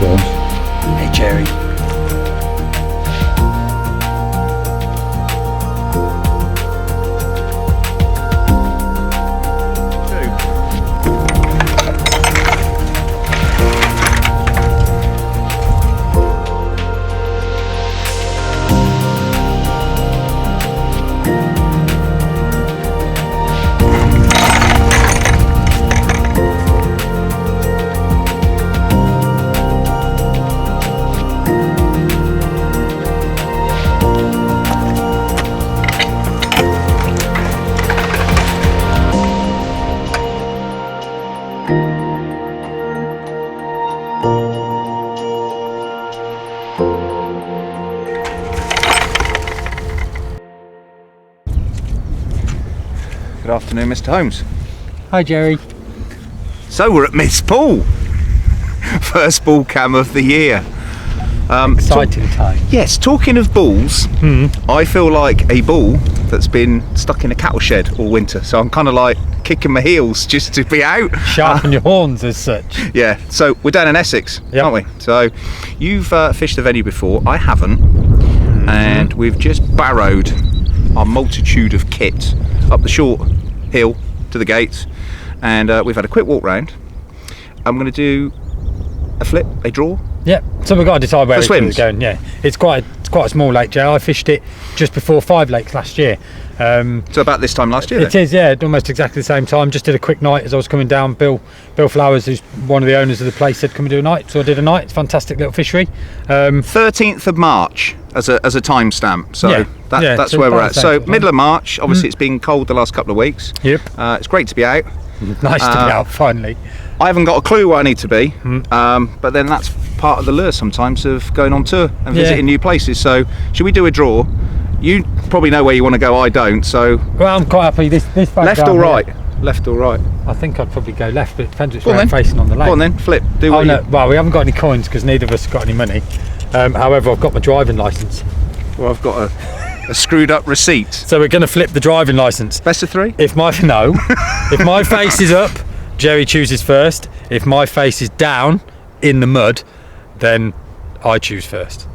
Bones. Hey Jerry. Good afternoon, Mr. Holmes. Hi Jerry. So we're at Miss Pool. First ball cam of the year. Exciting time. Yes, talking of balls, I feel like a bull that's been stuck in a cattle shed all winter. So I'm kind of like kicking my heels just to be out. Sharpen your horns as such. Yeah, so we're down in Essex, Yep. aren't we? So you've fished the venue before, I haven't. And we've just barrowed our multitude of kit up the short hill to the gates, and we've had a quick walk round. I'm going to do a flip, a draw. Yeah, so we've got to decide where For it's swims. going. Yeah, it's quite a small lake, Jerry. I fished it just before 5 lakes last year. So about this time last year It is, yeah, almost exactly the same time. Just did a quick night as I was coming down. Bill Flowers, who's one of the owners of the place, said come and do a night, so I did a night. It's a fantastic little fishery. 13th of March as a timestamp, so Yeah. that's So where we're about at. the So same time. middle of March, obviously it's been cold the last couple of weeks. Yep. It's great to be out. Nice to be out finally. I haven't got a clue where I need to be, but then that's part of the lure sometimes of going on tour and visiting new places. So should we do a draw? You probably know where you want to go, I don't, so Well, I'm quite happy. This back left down or here, right? Left or right? I think I'd probably go left, but it depends which Go on way I'm then. facing on the lake. Go on then, flip, do Oh what no, you... well, we haven't got any coins because neither of us have got any money. However, I've got my driving licence. Well, I've got a screwed up receipt. So we're going to flip the driving licence. Best of three? If my face is up, Jerry chooses first. If my face is down in the mud, then I choose first.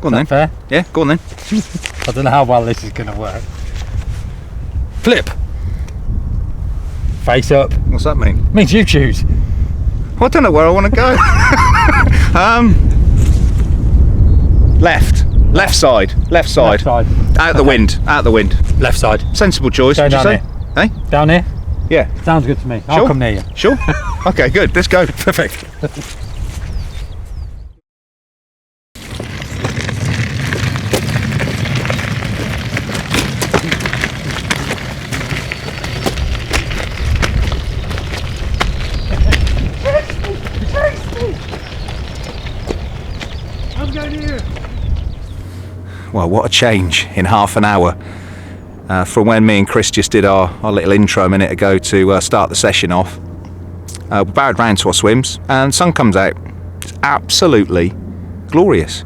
Go on then. Fair? Yeah, go on then. I don't know how well this is going to work. Flip. Face up. What's that mean? Means you choose. Well, I don't know where I want to go. Left. Left side. Left side. Left side. Out the wind. Out the wind. Left side. Sensible choice, Go would you down say? Hey? Down here. Yeah. Sounds good to me. I'll Sure? come near you. Sure? Okay, good. Let's go. Perfect. I'm going here. Well, what a change in half an hour from when me and Chris just did our little intro a minute ago to start the session off. We barrowed round to our swims and sun comes out. It's absolutely glorious.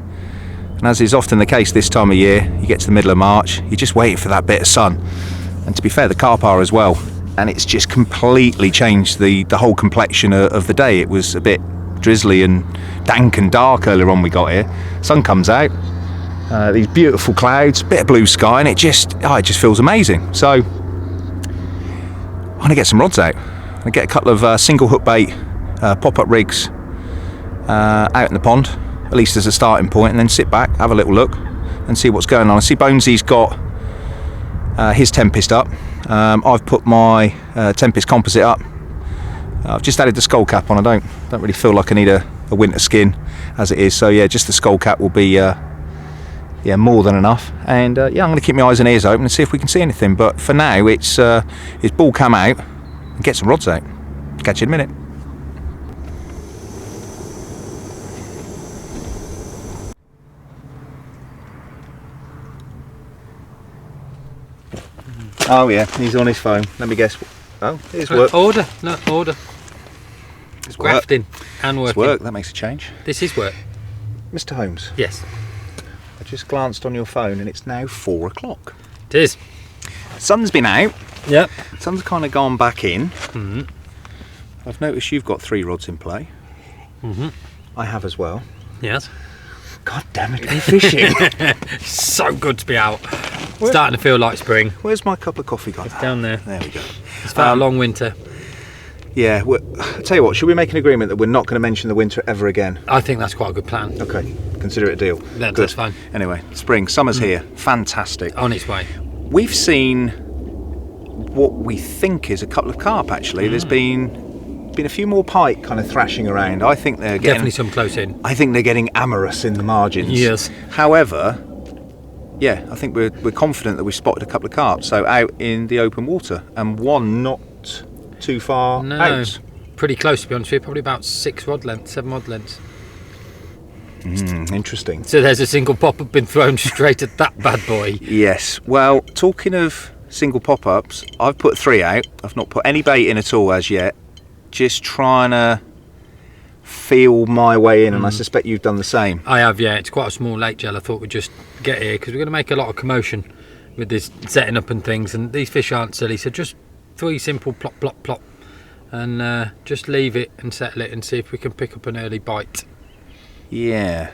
And as is often the case this time of year, you get to the middle of March, you're just waiting for that bit of sun. And to be fair, the carp are as well. And it's just completely changed the whole complexion of the day. It was a bit drizzly and dank and dark earlier on we got here. Sun comes out. These beautiful clouds, bit of blue sky, and it just feels amazing. So I'm gonna get some rods out. I get a couple of single hook bait pop-up rigs out in the pond, at least as a starting point, and then sit back, have a little look, and see what's going on. I see Bonesy's got his Tempest up. I've put my Tempest Composite up. I've just added the skull cap on. I don't really feel like I need a winter skin as it is. So yeah, just the skull cap will be more than enough. And I'm going to keep my eyes and ears open and see if we can see anything. But for now, it's ball cam out and get some rods out. Catch you in a minute. Oh yeah, he's on his phone. Let me guess. Oh, here's work. Order. It's Grafting and It's working. work. That makes a change. This is work. Mr. Holmes, Yes, I just glanced on your phone and it's now 4 o'clock. it is. Sun's been out. Yep. Sun's kind of gone back in. Mm-hmm. I've noticed you've got 3 rods in play. Mm-hmm. I have as well. Yes. God damn it, we're fishing. So good to be out. Starting to feel like spring. Where's my cup of coffee gone? It's down there. There we go. It's about a long winter. Yeah, I'll tell you what, should we make an agreement that we're not going to mention the winter ever again? I think that's quite a good plan. Okay, consider it a deal. That's fine. Anyway, spring, summer's here. Fantastic. On its way. We've seen what we think is a couple of carp, actually. There's been a few more pike kind of thrashing around. I think they're getting... Definitely some close in. I think they're getting amorous in the margins. Yes. However, yeah, I think we're confident that we've spotted a couple of carp. So out in the open water, and one not too far out. Pretty close, to be honest with you. Probably about 7 rod lengths. Interesting. So there's a single pop-up been thrown straight at that bad boy. Yes. Well, talking of single pop-ups, I've put 3 out. I've not put any bait in at all as yet. Just trying to feel my way in, and I suspect you've done the same. I have, yeah. It's quite a small lake, Gel. I thought we'd just get here because we're going to make a lot of commotion with this setting up and things, and these fish aren't silly, so just 3 simple plop, plop, plop, and just leave it and settle it and see if we can pick up an early bite. Yeah.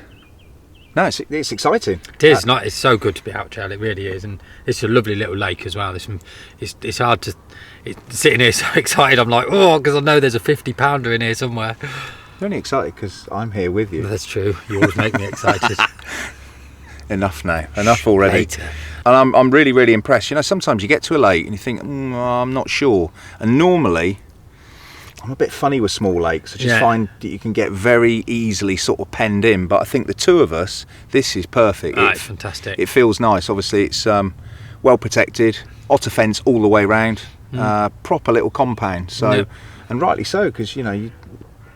No, it's exciting. It is not. It's so good to be out, Gel. It really is, and it's a lovely little lake as well. It's hard to sitting here so excited. I'm like, oh, because I know there's a 50-pounder in here somewhere. You're only excited because I'm here with you. That's true. You always make me excited. Enough now. Enough already. Later. And I'm really, really impressed. You know, sometimes you get to a lake and you think, I'm not sure. And normally, I'm a bit funny with small lakes. I just find that you can get very easily sort of penned in. But I think the two of us, this is perfect. It's fantastic. It feels nice. Obviously, it's well protected. Otter fence all the way round. Proper little compound. So, and rightly so, because, you know,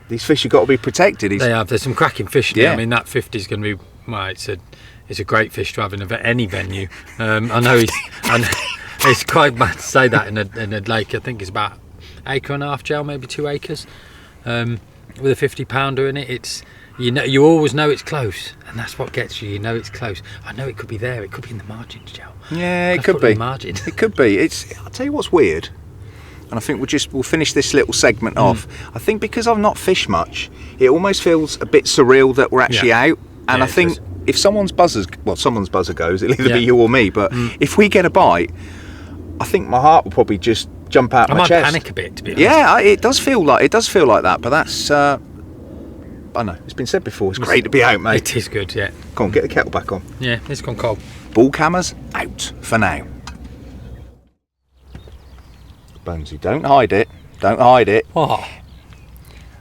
these fish have got to be protected. They have. There's some cracking fish in Yeah. there. I mean, that 50 is going to be, well, it's a great fish to have in any venue. I know it's quite bad to say that in a lake. I think it's about 1.5 acres, Gel, maybe 2 acres, with a 50-pounder in it. It's, you always know it's close, and that's what gets you. You know it's close. I know it could be there. It could be in the margins, Gel. Yeah, it could be. Margin. It could be. I'll tell you what's weird, and I think we'll finish this little segment off. I think because I've not fished much, it almost feels a bit surreal that we're actually out. And I think if someone's buzzer goes, it'll either be you or me. But if we get a bite, I think my heart will probably just jump out my chest. I might panic a bit, to be honest. Yeah, it does feel like that. But that's, I know it's been said before. It's great to be out, mate. It is good, yeah. Come on, get the kettle back on. Yeah, it's gone cold. Ball cameras out for now. Bonesy, don't hide it. Don't hide it. Oh.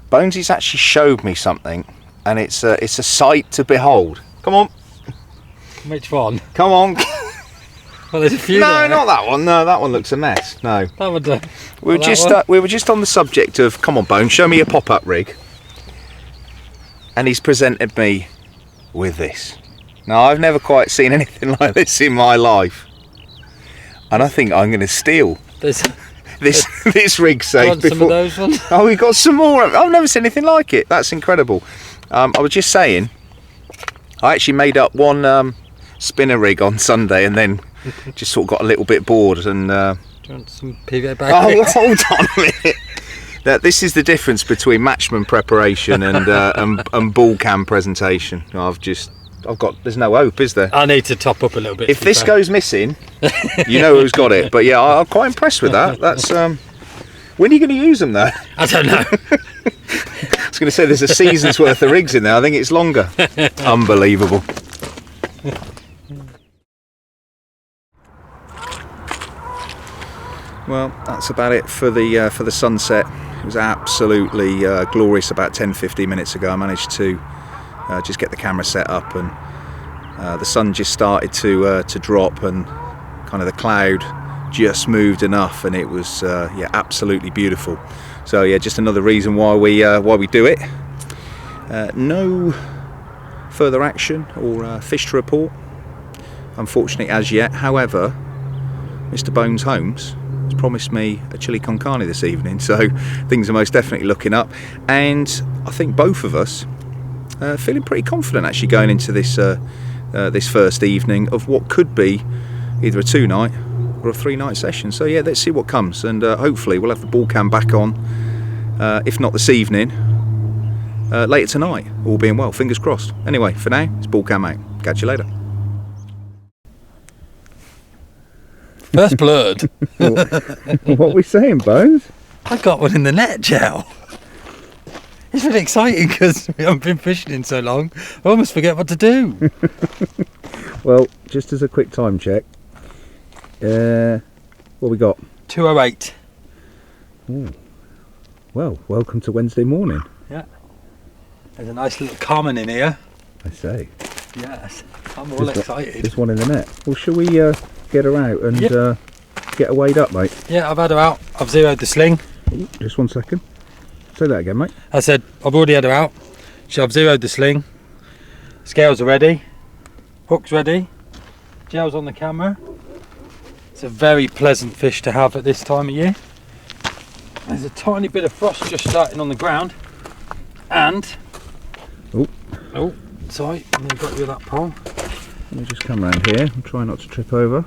Bonesy's actually showed me something, and it's a sight to behold. Come on. Which one? Come on. Well, there's a few No, there. not that one. No, that one looks a mess. No. That would, We were just on the subject of, come on, Bones, show me your pop-up rig. And he's presented me with this. Now, I've never quite seen anything like this in my life. And I think I'm going to steal this rig safe. Want some of those ones? Oh, we got some more. I've never seen anything like it. That's incredible. I was just saying, I actually made up one spinner rig on Sunday and then just sort of got a little bit bored. And do you want some PVA bag? Oh, hold on a minute. This is the difference between matchman preparation and ball cam presentation. There's no hope, is there? I need to top up a little bit. If this goes missing, you know who's got it. But yeah, I'm quite impressed with that. That's when are you going to use them though? I don't know. I was going to say there's a season's worth of rigs in there. I think it's longer. Unbelievable. Well, that's about it for the sunset. It was absolutely glorious about 10-15 minutes ago. I managed to just get the camera set up, and the sun just started to drop, and kind of the cloud just moved enough, and it was absolutely beautiful. So yeah, just another reason why we do it. No further action or fish to report, unfortunately, as yet. However, Mr. Bones Holmes has promised me a chili con carne this evening, so things are most definitely looking up, and I think both of us feeling pretty confident actually going into this this first evening of what could be either a 2-night or a 3-night session. So yeah, let's see what comes, and hopefully we'll have the ball cam back on, if not this evening, later tonight, all being well, fingers crossed. Anyway, for now, it's ball cam out. Catch you later. First blood. What are we saying, Bones? I got one in the net, Joe. It's really exciting because we haven't been fishing in so long. I almost forget what to do. Well, just as a quick time check, what we got? 208. Ooh. Well, welcome to Wednesday morning. Yeah. There's a nice little common in here. I say. Yes. I'm all excited. There's one in the net. Well, shall we get her out and get her weighed up, mate? Yeah, I've had her out. I've zeroed the sling. Ooh, just 1 second. Say that again, mate. I said I've already had her out. So I've zeroed the sling. Scales are ready. Hook's ready. Gel's on the camera. It's a very pleasant fish to have at this time of year. There's a tiny bit of frost just starting on the ground. And oh, sorry, I nearly got you with that pole. Let me just come round here and try not to trip over.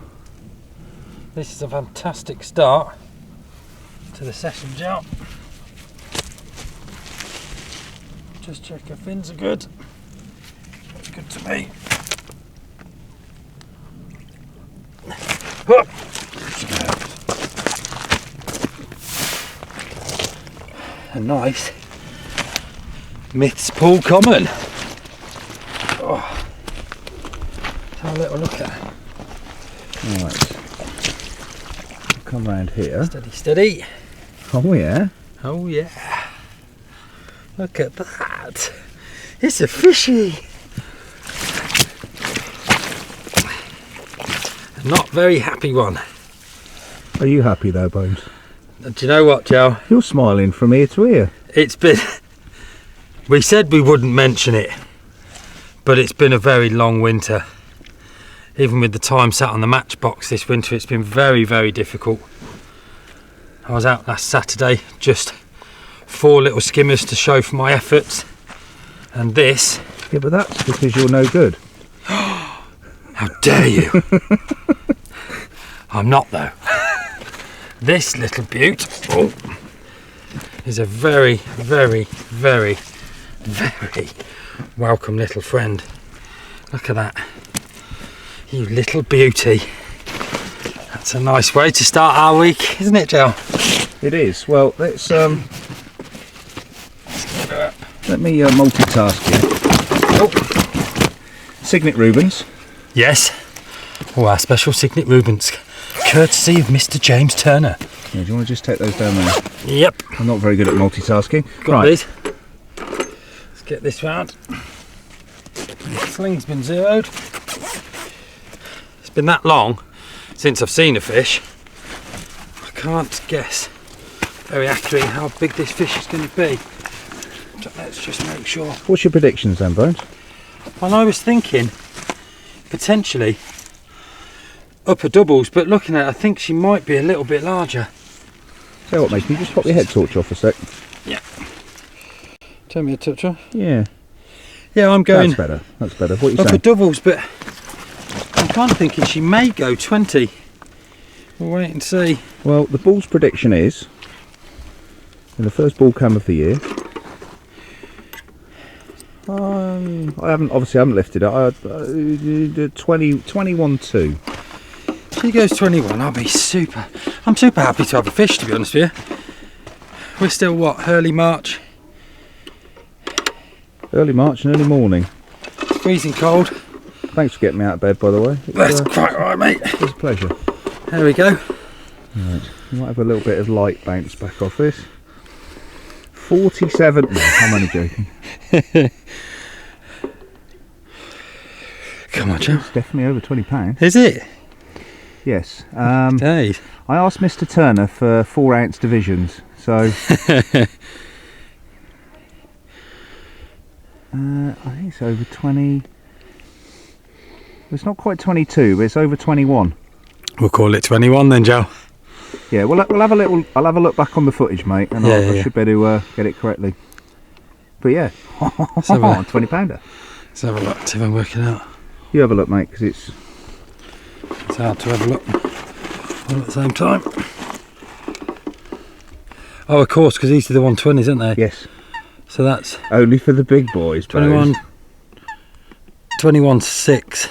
This is a fantastic start to the session, Gel. Just check her fins are good. Looks good to me. A nice Myths Pool Common. Oh. Let's have a little look at it. Right. Come round here. Steady, steady. Oh yeah. Oh yeah. Look at that. It's a fishy. A not very happy one. Are you happy though, Bones? Do you know what, Joe? You're smiling from ear to ear. It's been... We said we wouldn't mention it, but it's been a very long winter. Even with the time sat on the matchbox this winter, it's been very, very difficult. I was out last Saturday, just 4 little skimmers to show for my efforts. And this... Yeah, but that's because you're no good. How dare you! I'm not though. This little beaut is a very, very, very, very welcome little friend. Look at that. You little beauty. That's a nice way to start our week, isn't it, Joe? It is. Well, let's let me multitask here. Oh. Signet Rubens. Yes. Oh, our special Signet Rubens, courtesy of Mr. James Turner. Yeah, do you want to just take those down there? Yep. I'm not very good at multitasking. Got these. Let's get this round. Sling's been zeroed. It's been that long since I've seen a fish. I can't guess very accurately how big this fish is going to be. So let's just make sure. What's your predictions then, Bones? Well, I was thinking potentially upper doubles, but looking at it, I think she might be a little bit larger. Tell you what, mate, can you just pop your head torch off a sec? Yeah. Turn me a touch off. Yeah. Yeah, I'm going. That's better. That's better. What are you upper saying? doubles, but I'm kind of thinking she may go 20. We'll wait and see. Well, the bull's prediction is, in the first ball cam of the year, I haven't lifted it. 21-2. She goes 21. I'm super happy to have a fish, to be honest with you. We're still what, early March? Early March and early morning. It's freezing cold. Thanks for getting me out of bed, by the way. That's quite alright, mate. It was a pleasure. There we go. Right. You might have a little bit of light bounce back off this. 47. No, I'm only joking. Come on, Joe. It's definitely over £20. Is it? Yes. Days. I asked Mr. Turner for 4-ounce divisions, so I think it's over 20. It's not quite 22, but it's over 21. We'll call it 21 then, Joe. Yeah, we'll have a little. I'll have a look back on the footage, mate, and I should be able to get it correctly. But yeah, Let's have a look. £20. Let's have a look. See if I can work it out. You have a look, mate, because it's hard to have a look all at the same time. Oh, of course, because these are the 120s, aren't they? Yes. So that's only for the big boys. 21.6.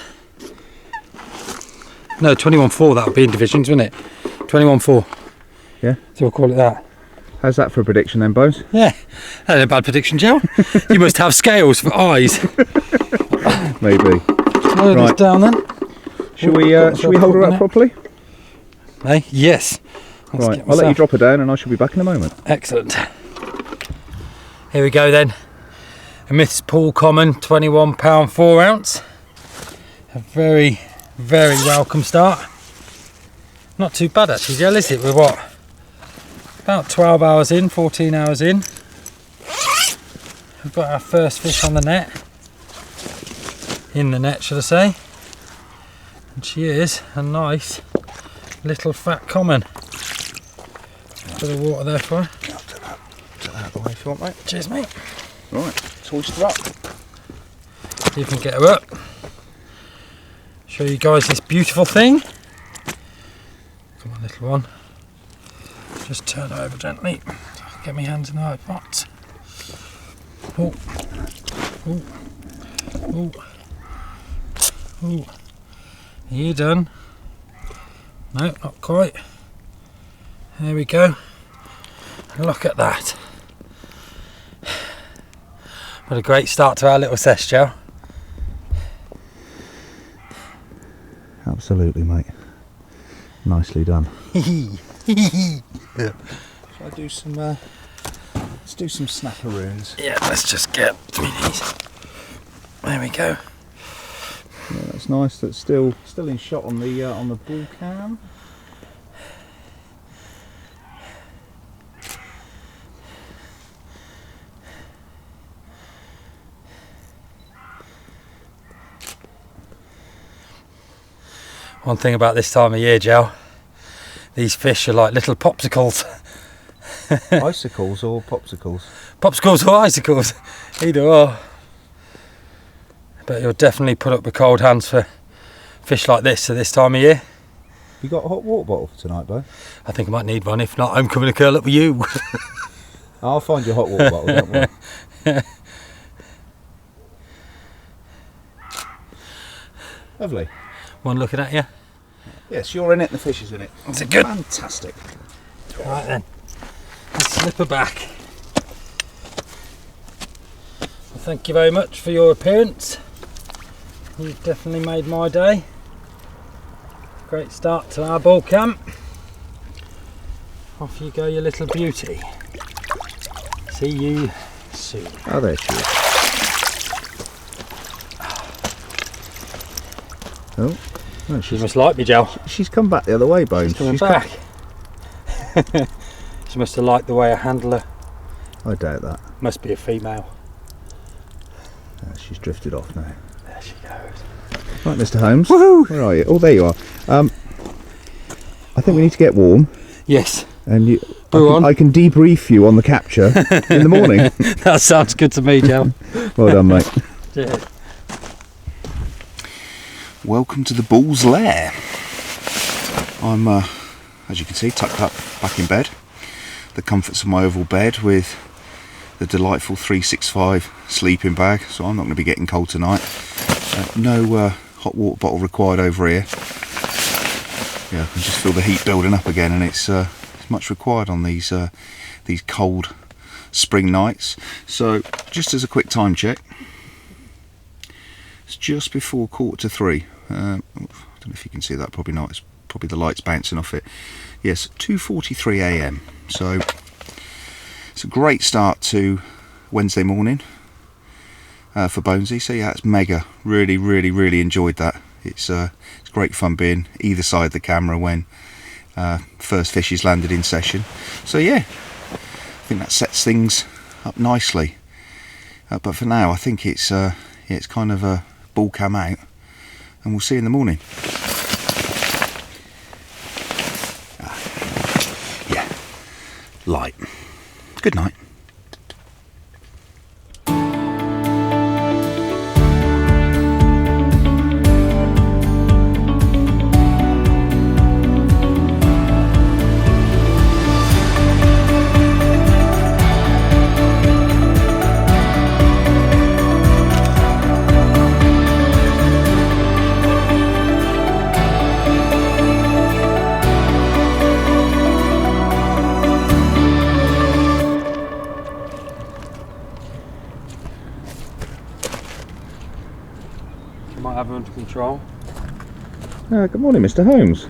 No, 21.4. That would be in divisions, wouldn't it? 21.4. Yeah. So we'll call it that. How's that for a prediction then, Bones? Yeah. That ain't a bad prediction, Joe. You must have scales for eyes. Maybe. Lower this Right. down then. Should we hold her up properly? Hey, yes. Let's Right. get I'll let you myself- drop her down, and I shall be back in a moment. Excellent. Here we go then. A Myths Pool Common, £21 4 ounce. A very, very welcome start. Not too bad actually, Jill, is it? We're what? About 12 hours in, 14 hours in. We've got our first fish on the net. In the net, should I say. And she is a nice little fat common. Bit of water there for her. I'll take that out of the way if you want, mate. Cheers, mate. Right, hoist her up. You can get her up. Show you guys this beautiful thing. Come on, little one. Just turn her over gently. Get my hands in the right spots. Oh, oh, oh, oh. Are you done? No, not quite. There we go. Look at that. What a great start to our little sesh, Joe. Absolutely, mate. Nicely done. Shall I do some? Let's do some snapperoons. Yeah, let's just get these. There we go. Yeah, that's nice. That's still in shot on the bull cam. One thing about this time of year, Joe, these fish are like little popsicles. Icicles or popsicles? Popsicles or icicles, either or. But you'll definitely put up with cold hands for fish like this at this time of year. You got a hot water bottle for tonight, Bo? I think I might need one. If not, I'm coming to curl up with you. I'll find you a hot water bottle, don't worry. Lovely. One looking at you. Yes, you're in it and the fish is in it. Is it good? Fantastic. Right then, let's slip her back. Well, thank you very much for your appearance. You've definitely made my day. Great start to our ball camp. Off you go, you little beauty. See you soon. Oh, there she is. Oh, no, She must like me, Joe. she's come back the other way, Bones. Coming back. She must have liked the way I handle her. I doubt that. Must be a female. She's drifted off now. There she goes. Right, Mr. Holmes. Woohoo! Where are you? Oh, there you are. I think we need to get warm, Yes. and Go on. I can debrief you on the capture in the morning. That sounds good to me, Joe. Well done, mate. Cheers. Welcome to the bull's lair. I'm, as you can see, tucked up back in bed. The comforts of my oval bed with the delightful 365 sleeping bag, so I'm not going to be getting cold tonight. No hot water bottle required over here. Yeah, I can just feel the heat building up again, and it's much required on these cold spring nights. So, just as a quick time check, it's just before 2:45. I don't know if you can see that, probably not. It's probably the light's bouncing off it. Yes, 2:43 AM. So it's a great start to Wednesday morning for Bonesy. So yeah, it's mega. Really enjoyed that. It's great fun being either side of the camera when first fish is landed in session. So yeah, I think that sets things up nicely. But for now, I think it's kind of a ball cam out, and we'll see you in the morning. Yeah, light. Good night. Might have her under control. Good morning, Mr. Holmes.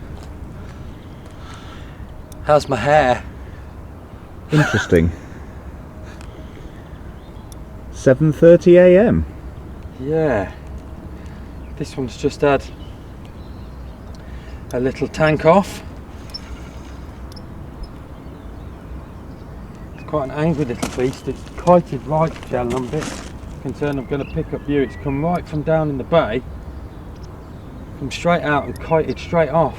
How's my hair? Interesting. 7:30 a.m. Yeah. This one's just had a little tank off. It's quite an angry little beast. It's kited right, Jell, and I'm a bit concerned I'm going to pick up view. It's come right from down in the bay, come straight out and kited straight off.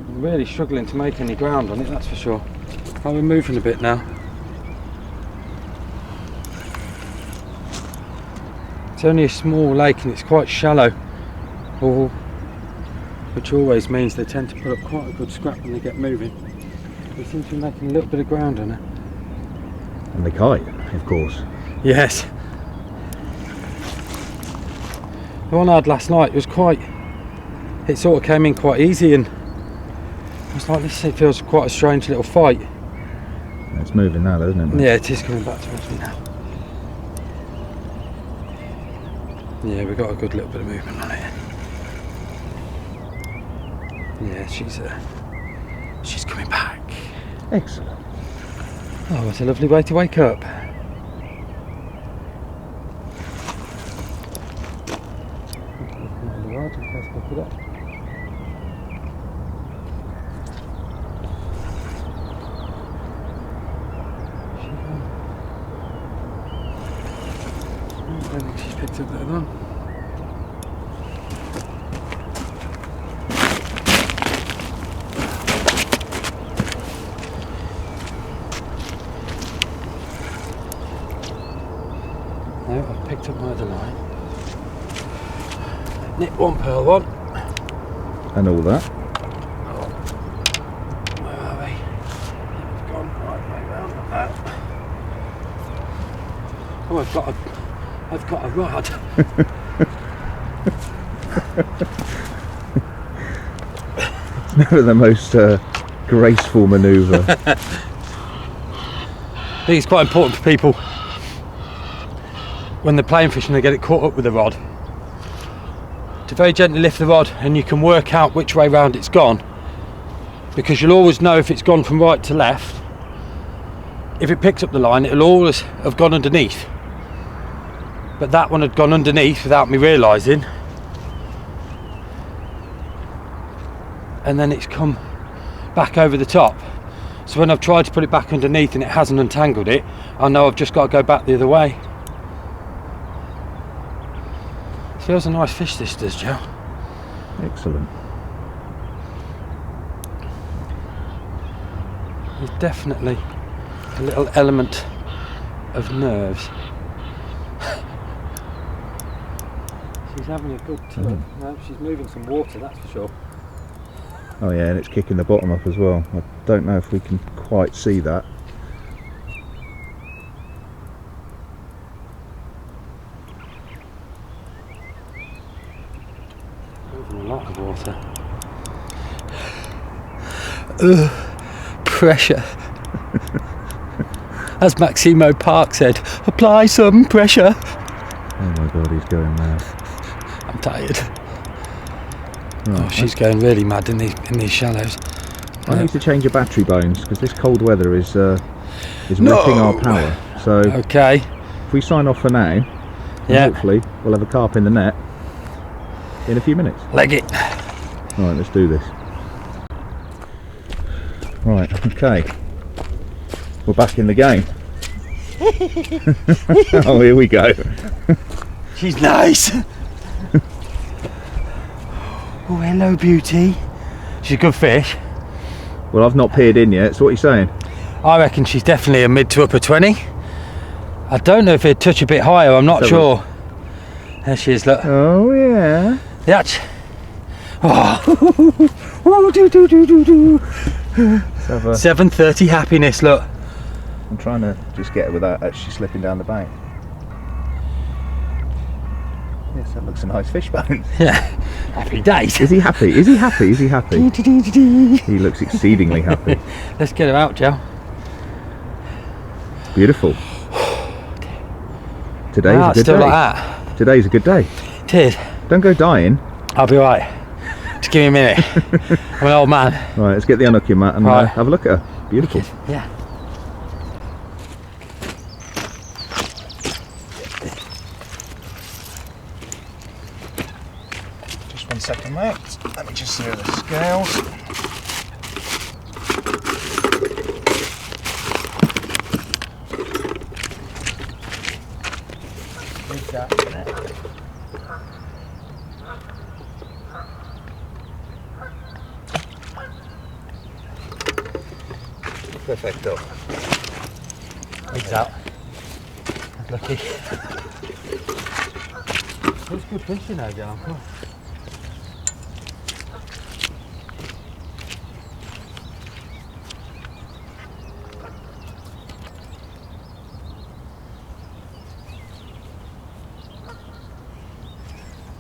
I'm really struggling to make any ground on it, that's for sure. Oh, we're moving a bit now. It's only a small lake and it's quite shallow, which always means they tend to put up quite a good scrap when they get moving. We seem to be making a little bit of ground on it. And the kite, of course. Yes. The one I had last night was it sort of came in quite easy, and I was like, this feels quite a strange little fight. It's moving now though, isn't it? Yeah, it is coming back towards me now. Yeah, we've got a good little bit of movement on it. Yeah, she's coming back. Excellent. Oh, what a lovely way to wake up. I think she's picked up that one. No, I've picked up my other line. Nip one, pearl one. And all that. Where are we? We've gone right way round like that. Oh, I've got a rod. It's never the most graceful manoeuvre. I think it's quite important for people when they're playing fishing, they get it caught up with the rod, to very gently lift the rod, and you can work out which way round it's gone, because you'll always know if it's gone from right to left. If it picks up the line, it'll always have gone underneath, but that one had gone underneath without me realising, and then it's come back over the top. So when I've tried to put it back underneath and it hasn't untangled it, I know I've just got to go back the other way. Feels a nice fish, this does, Joe. Excellent. There's definitely a little element of nerves. She's having a good tug. No, she's moving some water, that's for sure. Oh yeah, and it's kicking the bottom up as well. I don't know if we can quite see that. Moving a lot of water. Ugh, pressure. As Maximo Park said, apply some pressure. Oh my god, he's going mad. I'm tired. Right, Oh, she's going really mad in these shallows. I need to change your battery bones because this cold weather is ripping our power. So okay, if we sign off for now, yeah, hopefully we'll have a carp in the net in a few minutes. leg it. Right, let's do this. Right, okay. We're back in the game. Oh, here we go. She's nice. Oh, hello, beauty. She's a good fish. Well, I've not peered in yet, so what are you saying? I reckon she's definitely a mid to upper 20. I don't know if it'd touch a bit higher, I'm not sure. There she is, look. Oh, yeah. That's... Oh. Oh, do. 7:30 happiness, look. I'm trying to just get her without actually slipping down the bank. Yes, that looks a nice fish bone. Yeah, happy days. Is he happy? Is he happy? Is he happy? He looks exceedingly happy. Let's get her out, Joe. Beautiful. Today's a good still day. Like that. Today's a good day. It is. Don't go dying. I'll be right. Just give me a minute. I'm an old man. Right, let's get the unhooking mat and have a look at her. Beautiful. Yeah. Just 1 second, mate. Let me just see the scales. Perfecto. Eggs out. That's lucky. It's good fishing now, John.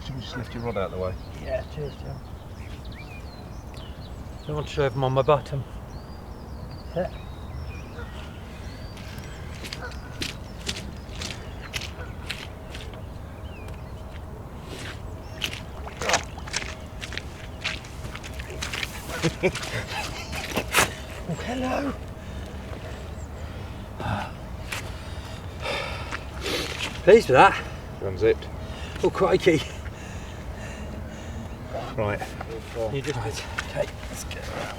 Should we just lift your rod out of the way? Yeah, cheers, John. Don't want to show them on my bottom. Yeah. Oh, hello. Pleased with that. Unzipped. Oh, crikey. Right. You just okay. Let's get around.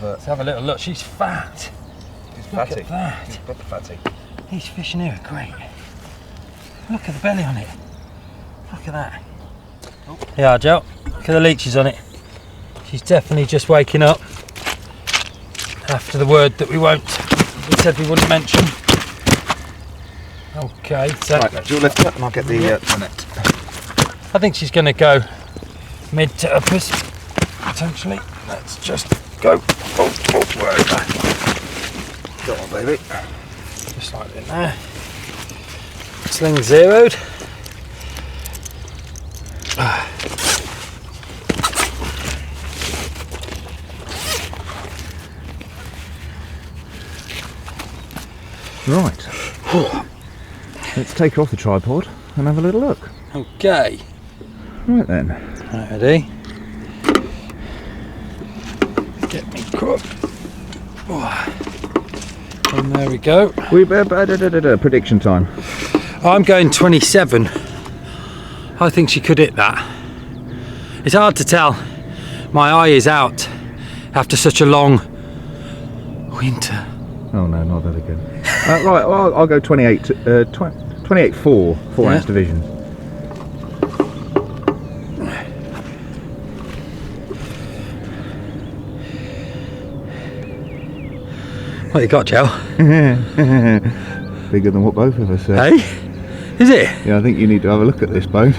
Let's Let's have a little look. She's fat. She's Look fatty. at that. She's proper fatty. These fish in here are great. Look at the belly on it. Look at that. Oh. Yeah, Joe. Look at the leeches on it. She's definitely just waking up after the word that we said we wouldn't mention. Okay, so Right, do you lift it up and I'll get the net. I think she's going to go mid to uppers potentially. Let's just go. Where is that? Go on, baby. Just like in there. Sling zeroed. Right. Let's take her off the tripod and have a little look. Okay. Right then. Right, ready? Get me crook. And there we go. We prediction time. I'm going 27. I think she could hit that. It's hard to tell. My eye is out after such a long winter. Oh no, not that again. Right, well, I'll go 28. 28.4 4-ounce division. What you got, Joe? Bigger than what both of us said. Hey? Is it? Yeah, I think you need to have a look at this, Bone.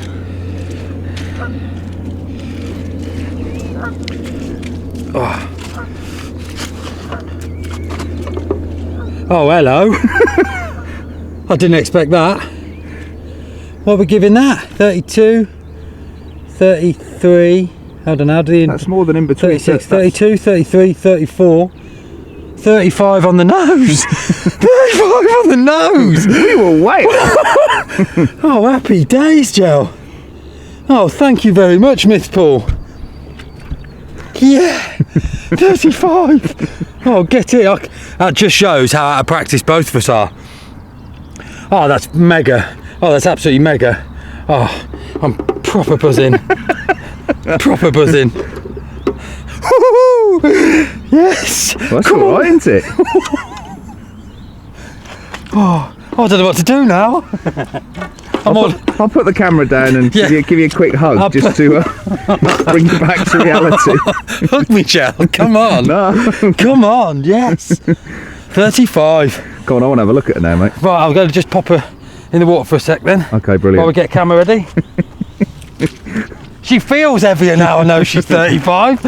Oh, hello. I didn't expect that. What are we giving that? 32, 33, I don't know. That's more than in between. 36, 32, 33, 34, 35 on the nose. 35 on the nose. We were way Oh, happy days, Joe. Oh, thank you very much, Miss Paul. Yeah, 35. Oh, get it. That just shows how out of practice both of us are. Oh, that's mega. Oh, that's absolutely mega. Oh, I'm proper buzzing. Proper buzzing. Woo-hoo! Yes. Well, that's all right, isn't it? Oh, I don't know what to do now. I'll put the camera down and give you a quick hug just to bring you back to reality. Hug me, Joe. Come on. No. Come on, yes. 35. Go on, I want to have a look at her now, mate. Right, I'm going to just pop her in the water for a sec then. Okay, brilliant. While we get camera ready. She feels heavier now, I know she's 35.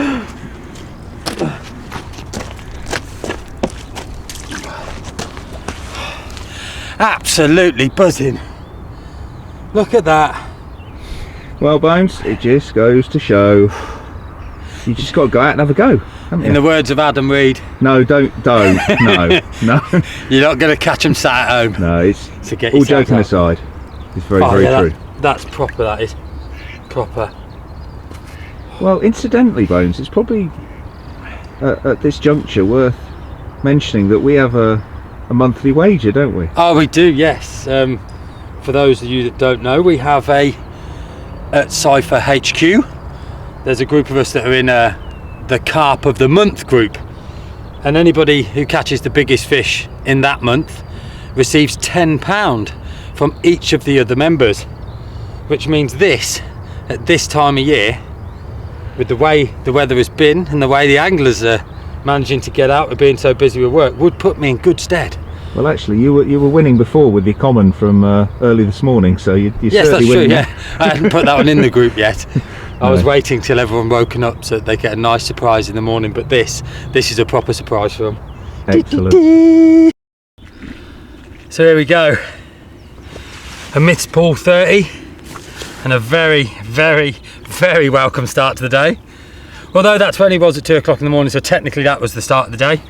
Absolutely buzzing. Look at that. Well, Bones, it just goes to show you just got to go out and have a go, haven't you? In the words of Adam Reed. No, don't. No. You're not going to catch them sat at home. No, it's So get all yourself joking out. aside. It's very, very true. That's proper, that is. proper. Well, incidentally, Bones, it's probably at this juncture worth mentioning that we have a monthly wager, don't we? Oh, we do, yes. For those of you that don't know, we have at Cypher HQ, there's a group of us that are in the Carp of the Month group, and anybody who catches the biggest fish in that month receives £10 from each of the other members, which means at this time of year, with the way the weather has been and the way the anglers are managing to get out with being so busy with work, would put me in good stead. Well, actually, you were winning before with your common from early this morning, so you yes, certainly that's true. winning. Yeah, I hadn't put that one in the group yet. I was waiting till everyone woken up so that they get a nice surprise in the morning. But this is a proper surprise for them. Excellent. So here we go. A Myths Pool 30, and a very, very, very welcome start to the day. Although that 20 was at 2 o'clock in the morning, so technically that was the start of the day.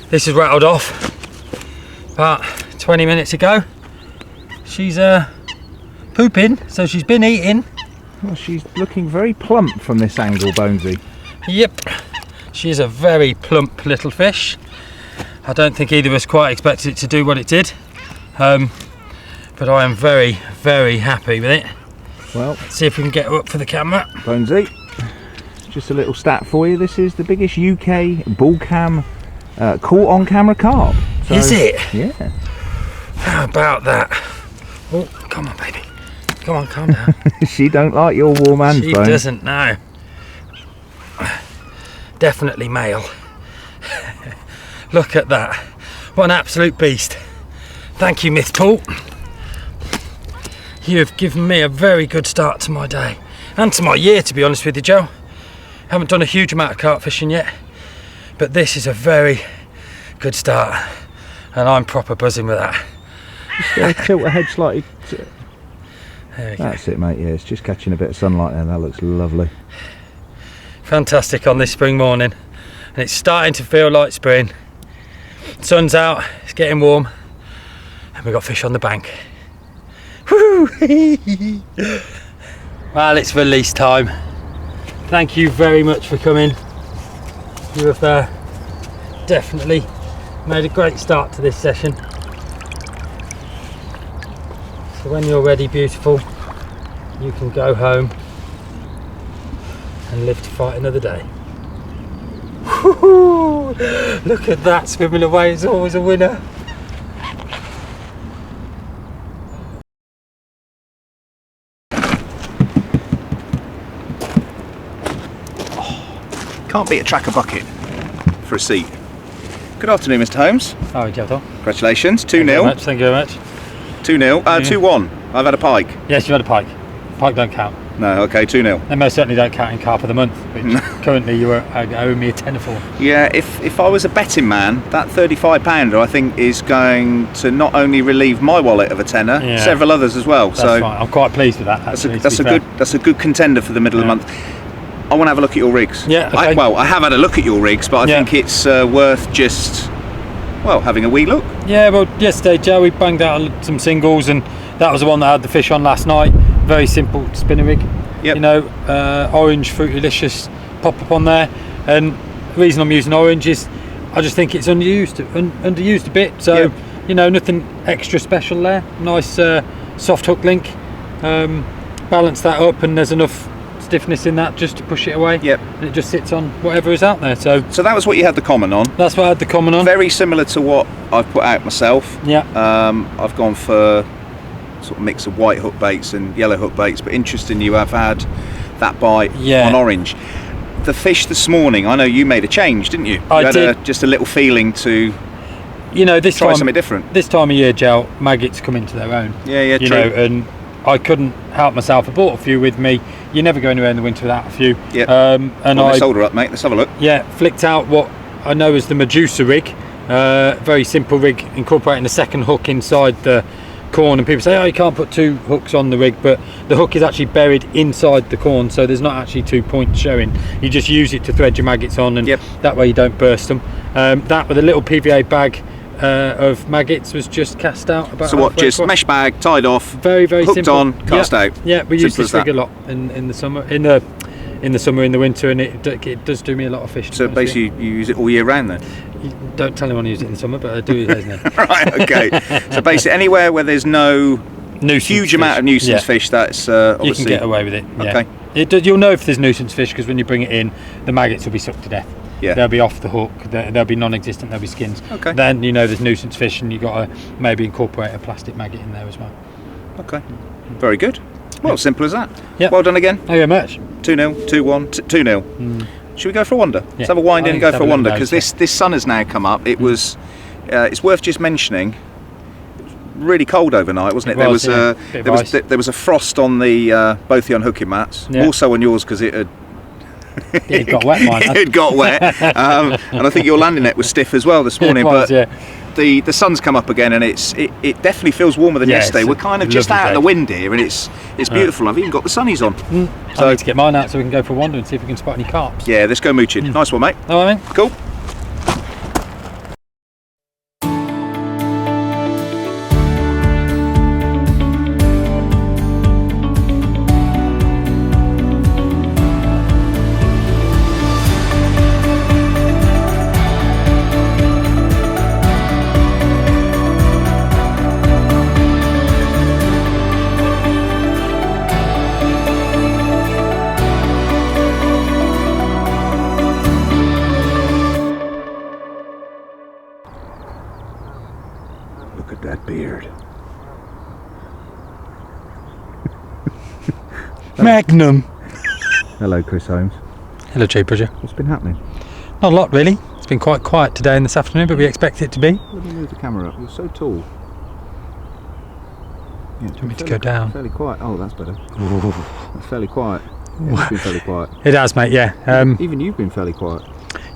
This is rattled off about 20 minutes ago. She's pooping, so she's been eating. Well, she's looking very plump from this angle, Bonesy. Yep, she is a very plump little fish. I don't think either of us quite expected it to do what it did, but I am very, very happy with it. Well, let's see if we can get her up for the camera. Bonesy, just a little stat for you. This is the biggest UK bull cam caught on camera carp. So, is it? Yeah. How about that? Oh, come on, baby. Come on, calm down. She don't like your warm hands, She Bones. doesn't know. Definitely male. Look at that. What an absolute beast. Thank you, Myth Pool. You have given me a very good start to my day. And to my year, to be honest with you, Joe. Haven't done a huge amount of carp fishing yet, but this is a very good start. And I'm proper buzzing with that. Just tilt her head slightly. There we go. That's it, mate. Yeah, it's just catching a bit of sunlight there. That looks lovely. Fantastic on this spring morning, and it's starting to feel like spring. Sun's out, it's getting warm, and we've got fish on the bank. Woo! Well, it's release time. Thank you very much for coming. You have definitely made a great start to this session. So when you're ready, beautiful, you can go home and live to fight another day. Woo-hoo! Look at that, swimming away is always a winner. Can't beat a Trakker bucket for a seat. Good afternoon, Mr. Holmes. Oh, Joe. Congratulations, 2-0. Thank you very much. 2-0, 2-1. I've had a pike. Yes, you had a pike. Pike don't count. No, okay, 2-0. They most certainly don't count in Carp of the Month, which currently you are owing me a tenner for. Yeah, if I was a betting man, that £35 I think is going to not only relieve my wallet of a tenner, several others as well. That's right. I'm quite pleased with that. Actually, that's a good contender for the middle of the month. I want to have a look at your rigs. Yeah. Okay. I have had a look at your rigs, but I think it's worth just having a wee look. Yeah. Well, yesterday, Joe, we banged out some singles, and that was the one that had the fish on last night. Very simple spinner rig. Yep. You know, orange Fruitylicious pop up on there, and the reason I'm using orange is I just think it's underused a bit. So you know, nothing extra special there. Nice soft hook link. Balance that up, and there's enough stiffness in that just to push it away. Yep. And it just sits on whatever is out there. So that was what you had the common on. That's what I had the common on. Very similar to what I've put out myself. Yeah. I've gone for sort of mix of white hook baits and yellow hook baits, but interesting you have had that bite on orange. The fish this morning, I know you made a change, didn't you? I did. Just a little feeling to try something different. This time of year, Joe, maggots come into their own. Yeah, true. You know, and I couldn't help myself. I bought a few with me. You never go anywhere in the winter without a few. Yeah. Let's hold her up, mate. Let's have a look. Yeah, flicked out what I know is the Medusa rig. Very simple rig, incorporating a second hook inside the corn, and people say, oh, you can't put two hooks on the rig, but the hook is actually buried inside the corn, so there's not actually 2 points showing. You just use it to thread your maggots on, and that way you don't burst them. That with a little PVA bag of maggots was just cast out. About So what? halfway Just across. mesh bag tied off, Very hooked simple. on, cast out. Yeah, we use Simple this as rig a that. lot in the summer, in the summer, in the winter, and it does do me a lot of fish. to So be honest with basically, you use it all year round then. you. Don't tell anyone I use it in the summer, but I do occasionally. Right. Okay. So basically, anywhere where there's no Nuisance huge fish. amount of nuisance Yeah. fish, that's You obviously can get away with it. Yeah. Okay. You'll know if there's nuisance fish because when you bring it in, the maggots will be sucked to death. Yeah. They'll be off the hook. They'll be non-existent. They'll be skins. Okay. Then you know there's nuisance fish, and you got to maybe incorporate a plastic maggot in there as well. Okay. Very good. Well, simple as that. Yeah. Well done again. Thank you very much. 2-0, 2-1, 2-0. Should we go for a wander? Let's have a I wind in and think go let's for a have a wander little because nose this sun has now come up. It was. It's worth just mentioning. It was really cold overnight, wasn't it? It was, yeah. Bit of ice. There was a frost on the both the unhooking mats. Yeah. More so on yours because it had. It got wet, mine. It got wet, and I think your landing net was stiff as well this morning. It was, but yeah. the sun's come up again, and it definitely feels warmer than Yeah, yesterday. it's We're a kind of just lovely out of day. the wind here, and it's beautiful. I've even got the sunnies on. I need to get mine out so we can go for a wander and see if we can spot any carps. Yeah, let's go mooching. Nice one, mate. All right, mate. Cool. Look at that beard. Magnum. Hello, Chris Holmes. Hello, Jay Bridger. What's been happening? Not a lot, really. It's been quite quiet today and this afternoon, but we expect it to be. Let me move the camera up. You're so tall. Yeah, Do you want me to go down? Fairly quiet. Oh, that's better. That's fairly quiet. Yeah, it's been fairly quiet. It has, mate, yeah. Even you've been fairly quiet.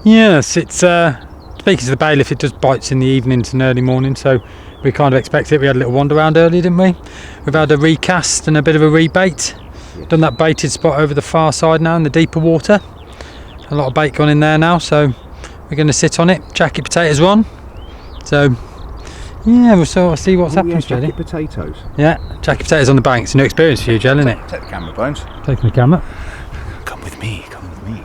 Yes, it's speaking to the bailiff, it does bites in the evenings and early morning, so we kind of expect it. We had a little wander around earlier, didn't we? We've had a recast and a bit of a rebait. Yes. Done that baited spot over the far side now in the deeper water. A lot of bait gone in there now, so we're going to sit on it. Jacket potatoes are on, so yeah, we'll sort of see what's happening. Yes, jacket potatoes. Yeah, jacket potatoes on the bank. It's a new experience for you, Jell, isn't it? Take the camera, Bones. Taking the camera. Come with me. Come with me.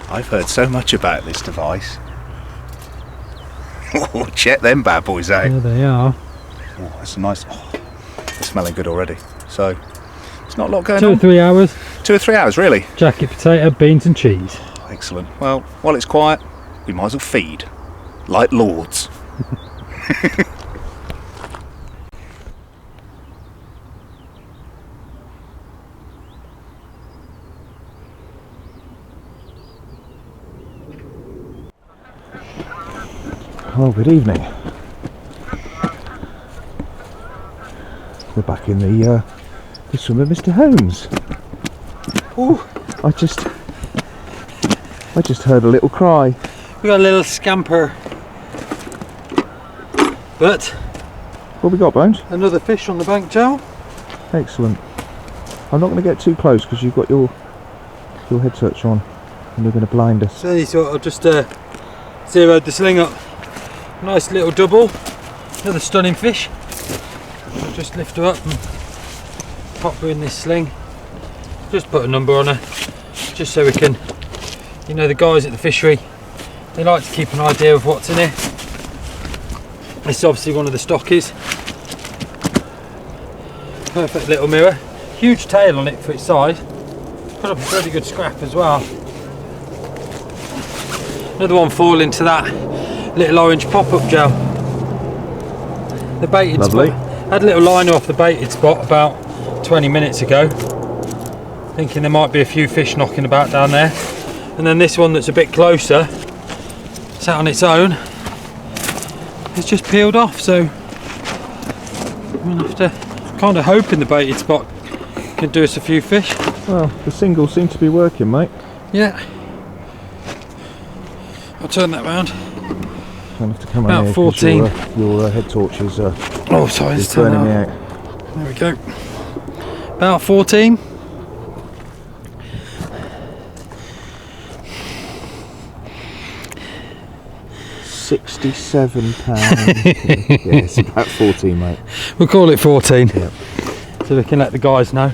I've heard so much about this device. Oh, check them bad boys out. There they are. Oh, that's a nice. Oh, they're smelling good already. So it's not a lot going 2 or on. 3 hours. 2 or 3 hours, really. Jacket potato, beans and cheese. Oh, excellent. Well, while it's quiet, we might as well feed like lords. Well, good evening. We're back in the swim of Mr. Holmes. Oh, I just heard a little cry. We got a little scamper, but What we got, Bones? another fish on the bank, Joe. Excellent. I'm not going to get too close because you've got your head search on and you're going to blind us. So he sort of just zeroed the sling up. Nice little double. Another stunning fish. I'll just lift her up and pop her in this sling. Just put a number on her, just so we can, you know, the guys at the fishery, they like to keep an idea of what's in here. This is obviously one of the stockies. Perfect little mirror. Huge tail on it for its size. Put up a pretty good scrap as well. Another one fall into that little orange pop-up gel. The baited Lovely. spot. Had a little liner off the baited spot about 20 minutes ago. Thinking there might be a few fish knocking about down there. And then this one that's a bit closer, sat on its own, it's just peeled off, so I'm gonna have to kind of hoping the baited spot can do us a few fish. Well, the singles seem to be working, mate. Yeah. I'll turn that round. I'll have to come About on here 14. Your head torch is Oh, sorry, let's turn burning me that out. out. There we go. About 14. £67. Yeah, it's about 14, mate. We'll call it 14. Yep. So we can let the guys know.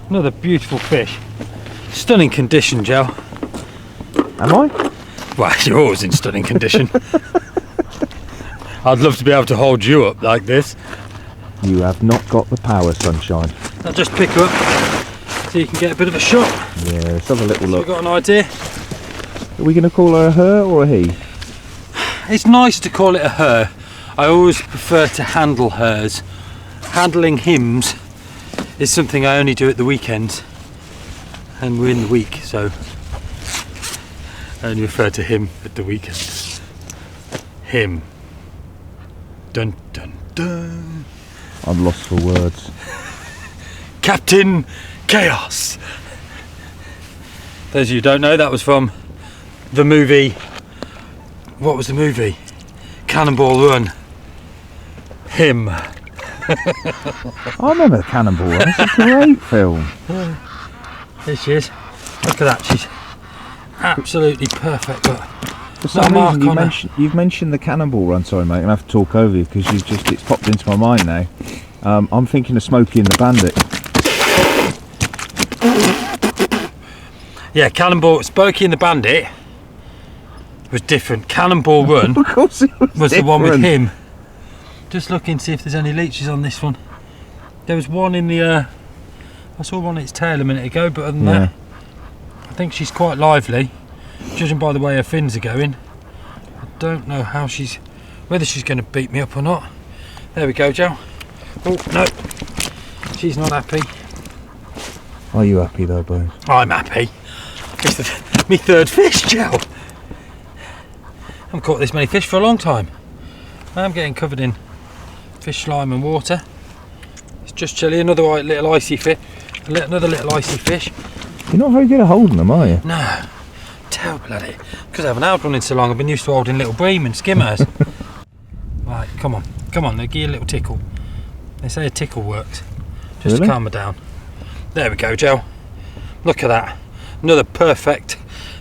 Another beautiful fish. Stunning condition, Joe. Am I? Well, you're always in stunning condition. I'd love to be able to hold you up like this. You have not got the power, sunshine. I'll just pick her up so you can get a bit of a shot. Yeah, let's have a little So look. we've got an idea. Are we going to call her a her or a he? It's nice to call it a her. I always prefer to handle hers. Handling hims is something I only do at the weekends, and we're in the week, so I only refer to him at the weekend. Him. Dun dun dun. I'm lost for words. Captain Chaos. Those of you who don't know, that was from the movie. What was the movie? Cannonball Run. Him. I remember Cannonball Run. It's a great film. Here she is. Look at that. She's absolutely perfect. But For some reason, you've mentioned the Cannonball Run. Sorry, mate, I'm going to have to talk over you because it's popped into my mind now. I'm thinking of Smokey and the Bandit. Yeah, Smokey and the Bandit was different. Cannonball Run Of course it was the one with him. Just looking to see if there's any leeches on this one. There was one in the I saw one at its tail a minute ago, but other than that, I think she's quite lively, judging by the way her fins are going. I don't know whether she's going to beat me up or not. There we go, Joe. Oh no, she's not happy. Are you happy though, Bones? I'm happy. It's me third fish, Joe. I haven't caught this many fish for a long time. I am getting covered in fish slime and water. It's just chilly. Another little icy fish. Another little icy fish. You're not very good at holding them, are you? No, terrible at it. Because I haven't held one in so long. I've been used to holding little bream and skimmers. Right, come on, they give you a little tickle. They say a tickle works, just to calm her down. There we go, Joe. Look at that. Another perfect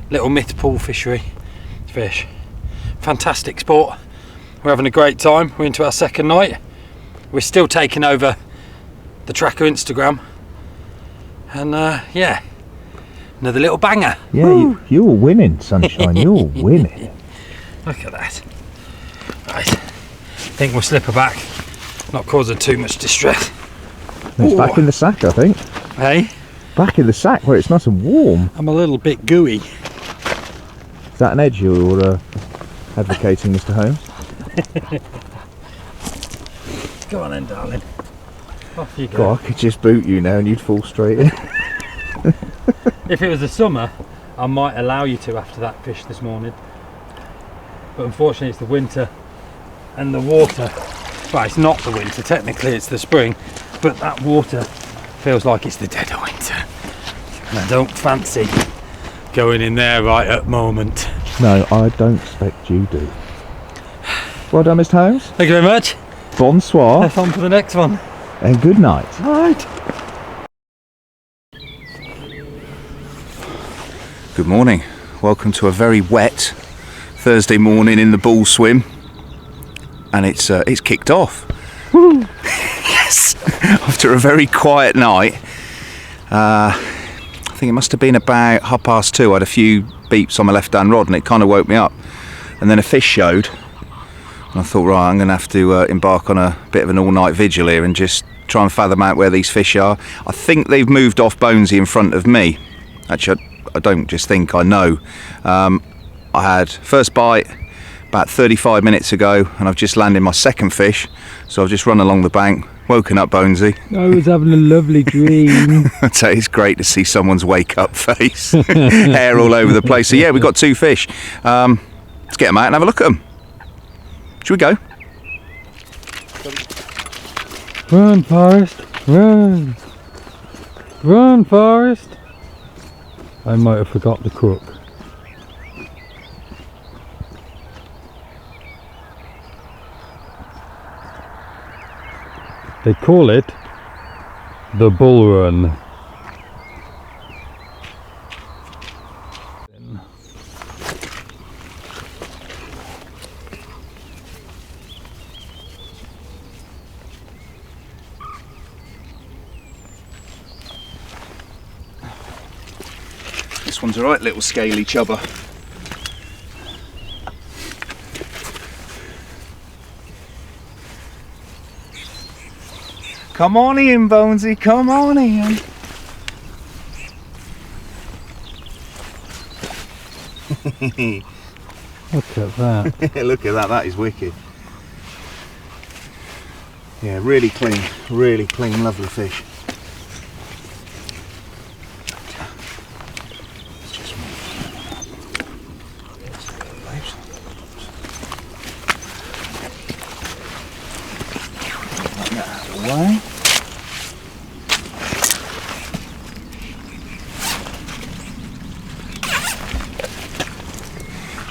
little myth pool fishery fish. Fantastic sport. We're having a great time. We're into our second night. We're still taking over the Trakker Instagram. And yeah, another little banger. Yeah, you're winning, sunshine. You're winning. Look at that. Right, I think we'll slip her back, not cause her too much distress. It's back in the sack, I think. Hey? Back in the sack where it's nice and warm. I'm a little bit gooey. Is that an edge you're advocating, Mr. Holmes? Go on then, darling. Off you go. God, I could just boot you now and you'd fall straight in. If it was the summer, I might allow you to after that fish this morning. But unfortunately it's the winter and the water. Well, it's not the winter, technically it's the spring, but that water feels like it's the dead of winter. And I don't fancy going in there right at the moment. No, I don't expect you do. Well done, Mr. Holmes. Thank you very much. Bonsoir. Let's on to the next one. And good night. Right. Good morning. Welcome to a very wet Thursday morning in the bull swim. And it's kicked off. Woo. Yes. After a very quiet night. I think it must have been about 2:30. I had a few beeps on my left-hand rod and it kind of woke me up. And then a fish showed. And I thought, right, I'm going to have to embark on a bit of an all-night vigil here and just try and fathom out where these fish are. I think they've moved off Bonesy in front of me. Actually, I don't just think, I know. I had first bite about 35 minutes ago and I've just landed my second fish. So I've just run along the bank, woken up Bonesy. I was having a lovely dream. I'd say it's great to see someone's wake-up face. Hair all over the place. So yeah, we've got two fish. Let's get them out and have a look at them. Should we go? Run, Forrest, run. Run, Forrest. I might have forgot the crook. They call it the bull run. this one's alright, little scaly chubber. Come on in, Bonesy, come on in. Look at that. Look at that, that is wicked. Yeah, really clean, lovely fish. Let's just move that out of the way.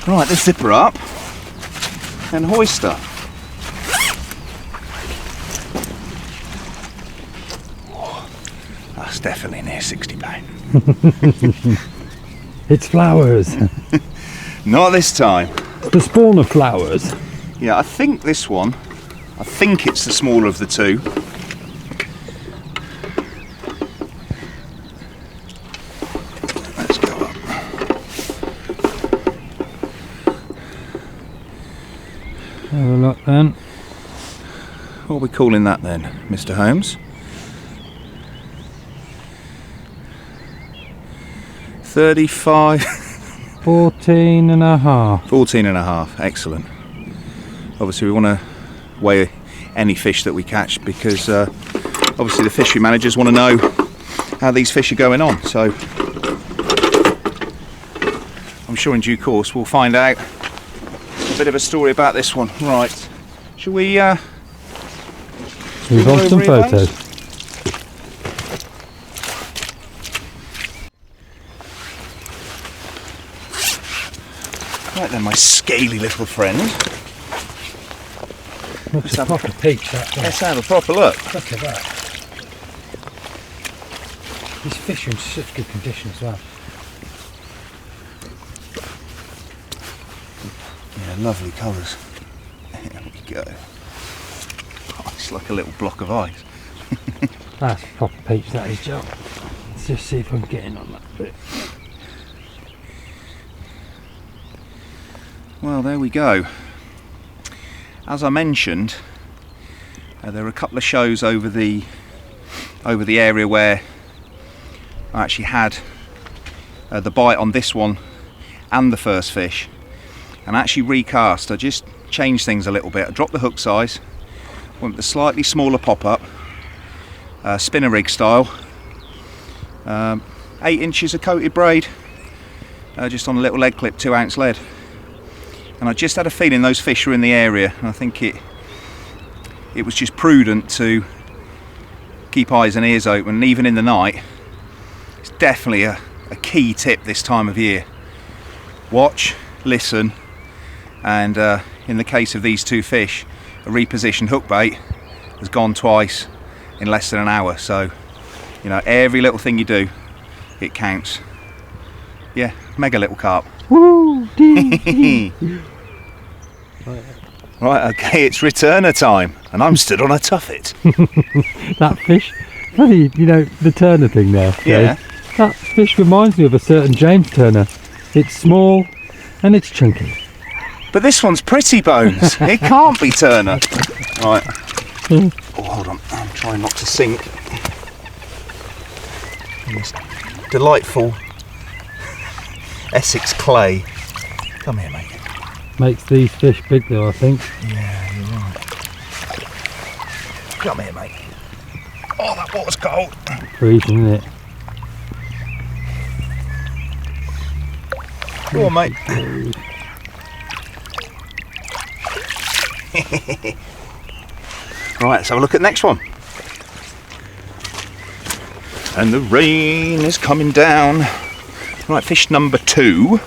Right, let's zip her up and hoist her. That's definitely near 60 pound. It's flowers. Not this time. The spawn of flowers. Yeah, I think this one, I think it's the smaller of the two. Let's go up. Have a look then. What are we calling that then, Mr. Holmes? 35. 14 and a half. 14 and a half, excellent. Obviously we want to weigh any fish that we catch because obviously the fishery managers want to know how these fish are going on, so I'm sure in due course we'll find out a bit of a story about this one. Right, shall we move on to some photos? Right then, my scaly little friend. Looks a proper peach, that thing. Let's have a proper look. Look at that. These fish are in such good condition as well. Yeah, lovely colours. There we go. Oh, it's like a little block of ice. That's proper peach, that is, Joe. Let's just see if I can get in on that bit. Well, there we go. As I mentioned, there are a couple of shows over the area where I actually had the bite on this one and the first fish, and I actually recast. I just changed things a little bit. I dropped the hook size, went with a slightly smaller pop-up, spinner rig style, 8 inches of coated braid, just on a little lead clip, 2-ounce lead. And I just had a feeling those fish were in the area, and I think it was just prudent to keep eyes and ears open, and even in the night. It's definitely a key tip this time of year. Watch, listen, and in the case of these two fish, a repositioned hook bait has gone twice in less than an hour, so you know, every little thing you do, it counts. Yeah, mega little carp. Woo! Right, okay, it's returner time, and I'm stood on a tuffet. That fish, funny, you know, the Turner thing there. Yeah. That fish reminds me of a certain James Turner. It's small and it's chunky. But this one's Pretty Bones. It can't be Turner. Right. Oh, hold on. I'm trying not to sink. This delightful Essex clay. Come here, mate. Makes these fish big though, I think. Yeah, you're right. Come here, mate. Oh, that water's cold. Freezing, isn't it? Go on, mate. Right, let's have a look at the next one. And the rain is coming down. Right, fish number 2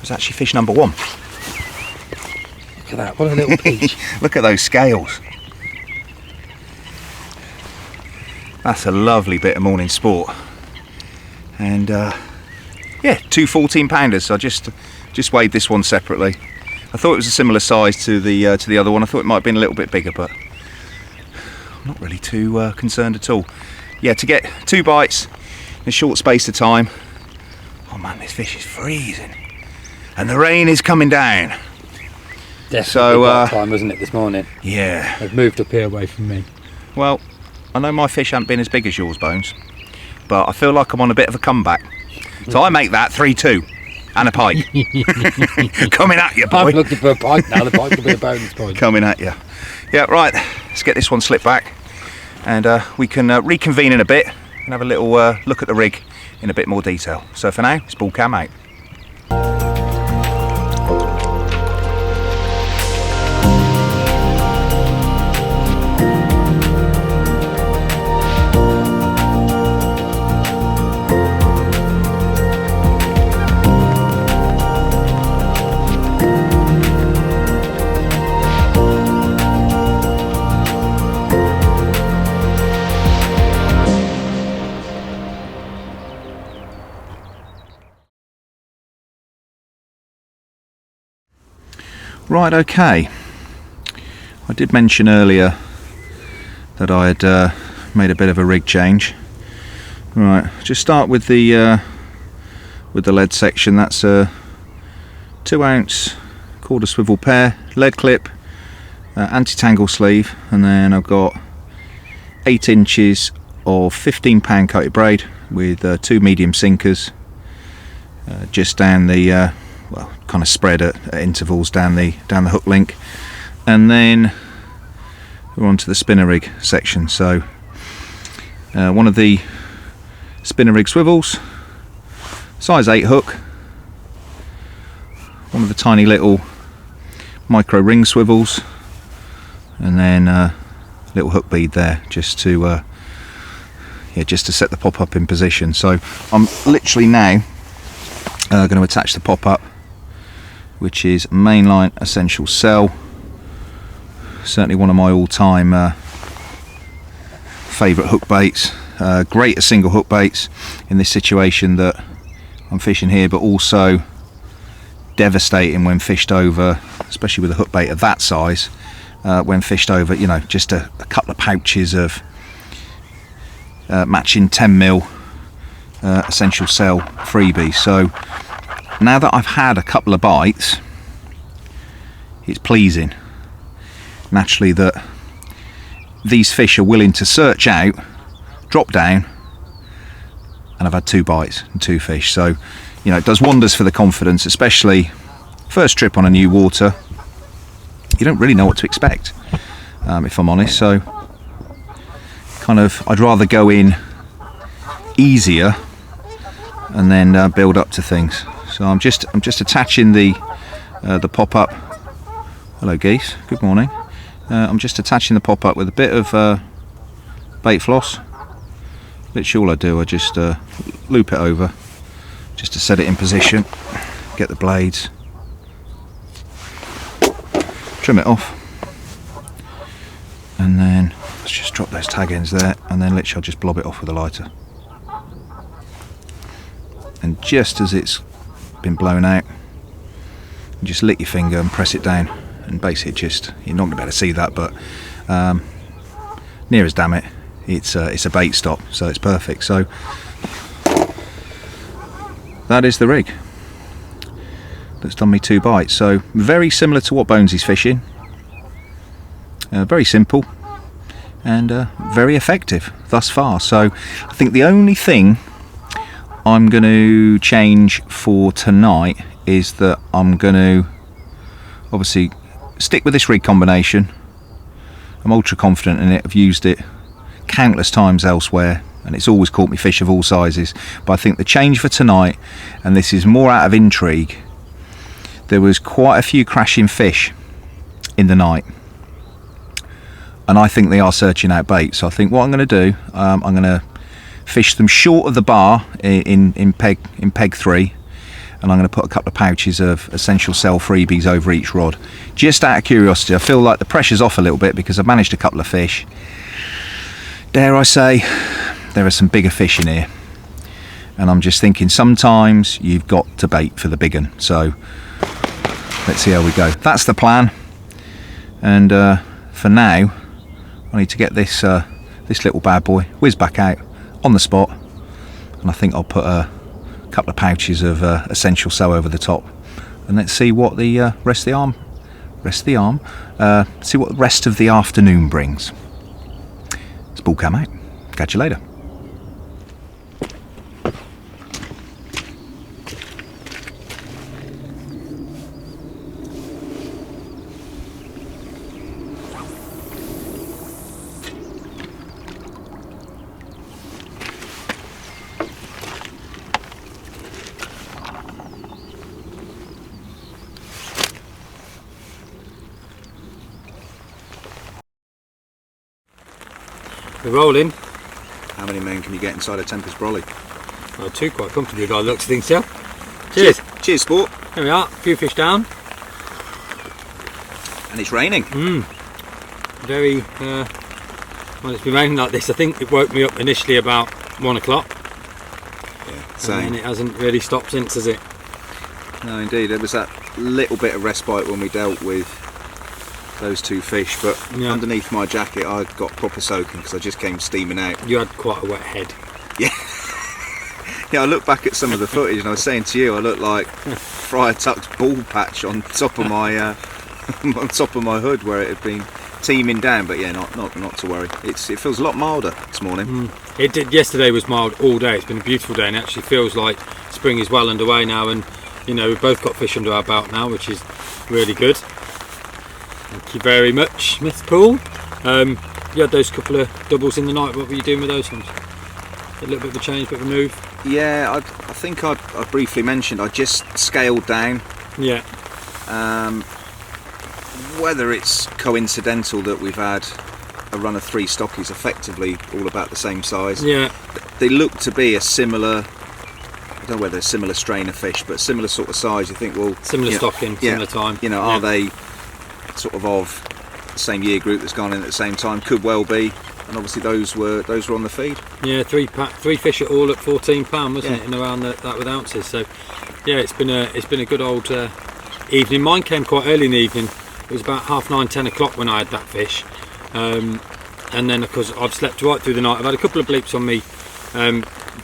was actually fish number 1. Look at that, what a little peach. Look at those scales. That's a lovely bit of morning sport. And yeah, 2 14-pounders. I just weighed this one separately. I thought it was a similar size to the other one. I thought it might have been a little bit bigger, but I'm not really too concerned at all. Yeah, to get 2 bites a short space of time. Oh man, this fish is freezing. And the rain is coming down. Definitely So, dark time, wasn't it, this morning? Yeah. They've moved up here away from me. Well, I know my fish haven't been as big as yours, Bones, but I feel like I'm on a bit of a comeback. So I make that 3-2 and a pike. Coming at you, boy. I'm looking for a pike now. The pike will be a bonus point. Coming at you. Yeah, right. Let's get this one slipped back, and we can reconvene in a bit and have a little look at the rig in a bit more detail. So for now, it's ball cam out. Right, okay. I did mention earlier that I had made a bit of a rig change. Right, just start with the lead section. That's a 2-ounce quarter swivel pair, lead clip, anti-tangle sleeve, and then I've got 8 inches of 15-pound coated braid with 2 medium sinkers just down the well, kind of spread at intervals down the hook link, and then we're on to the spinner rig section. So one of the spinner rig swivels, size 8 hook, one of the tiny little micro ring swivels, and then a little hook bead there just to set the pop up in position. So I'm literally now going to attach the pop up, which is mainline essential cell. Certainly one of my all-time favourite hook baits. Great as single hook baits in this situation that I'm fishing here, but also devastating when fished over, especially with a hook bait of that size, when fished over, you know, just a couple of pouches of matching 10mm essential cell freebie. So now that I've had a couple of bites, it's pleasing naturally that these fish are willing to search out, drop down, and I've had 2 bites and 2 fish. So, you know, it does wonders for the confidence, especially first trip on a new water. You don't really know what to expect, if I'm honest. So kind of, I'd rather go in easier and then build up to things. So I'm just attaching the pop-up. Hello geese, good morning. I'm just attaching the pop-up with a bit of bait floss. Literally all I do, I just loop it over just to set it in position, get the blades, trim it off, and then let's just drop those tag ends there, and then literally I'll just blob it off with a lighter. And just as it's been blown out, you just lick your finger and press it down, and basically just, you're not going to be able to see that, but near as damn it, it's a bait stop, so it's perfect. So that is the rig that's done me 2 bites. So very similar to what Bonesy's fishing, very simple and very effective thus far. So I think the only thing I'm going to change for tonight is that I'm going to obviously stick with this rig combination. I'm ultra confident in it. I've used it countless times elsewhere and it's always caught me fish of all sizes, but I think the change for tonight, and this is more out of intrigue, there was quite a few crashing fish in the night and I think they are searching out bait. So I think what I'm going to do, I'm going to fish them short of the bar in peg 3, and I'm going to put a couple of pouches of essential cell freebies over each rod, just out of curiosity. I feel like the pressure's off a little bit because I've managed a couple of fish. Dare I say, there are some bigger fish in here, and I'm just thinking sometimes you've got to bait for the big one. So let's see how we go. That's the plan, and for now I need to get this this little bad boy whiz back out on the spot, and I think I'll put a couple of pouches of essential sow over the top, and let's see what the rest of the afternoon brings. It's Bull Cam out. Catch you later. We're rolling. How many men can you get inside a Tempest brolly? Well, two quite comfortably by the looks of things, yeah. Cheers. Cheers, sport. Here we are, a few fish down. And it's raining. Very, well, it's been raining like this. I think it woke me up initially about 1 o'clock. Yeah, same. And it hasn't really stopped since, has it? No, indeed. There was that little bit of respite when we dealt with those two fish, but underneath my jacket I got proper soaking because I just came steaming out. You had quite a wet head. Yeah. Yeah, I look back at some of the footage and I was saying to you, I look like Friar Tuck's ball patch on top of my on top of my hood where it had been teeming down. But yeah, not to worry. It feels a lot milder this morning. It did. Yesterday was mild all day. It's been a beautiful day, and it actually feels like spring is well underway now. And you know, we've both got fish under our belt now, which is really good. Thank you very much, Miss Paul. You had those couple of doubles in the night. What were you doing with those ones? A little bit of a change, bit of a move. Yeah, I think I briefly mentioned I just scaled down. Yeah. Whether it's coincidental that we've had a run of 3 stockies effectively all about the same size. Yeah. They look to be a similar, I don't know whether a similar strain of fish, but similar sort of size. You think, well, similar stocking, similar time. You know, are they sort of the same year group that's gone in at the same time? Could well be. And obviously those were on the feed. Yeah, 3 fish at all at £14, wasn't it? And around that with ounces. So yeah, it's been a good old evening. Mine came quite early in the evening. It was about 9:30, 10 o'clock when I had that fish. And then of course I've slept right through the night. I've had a couple of bleeps on me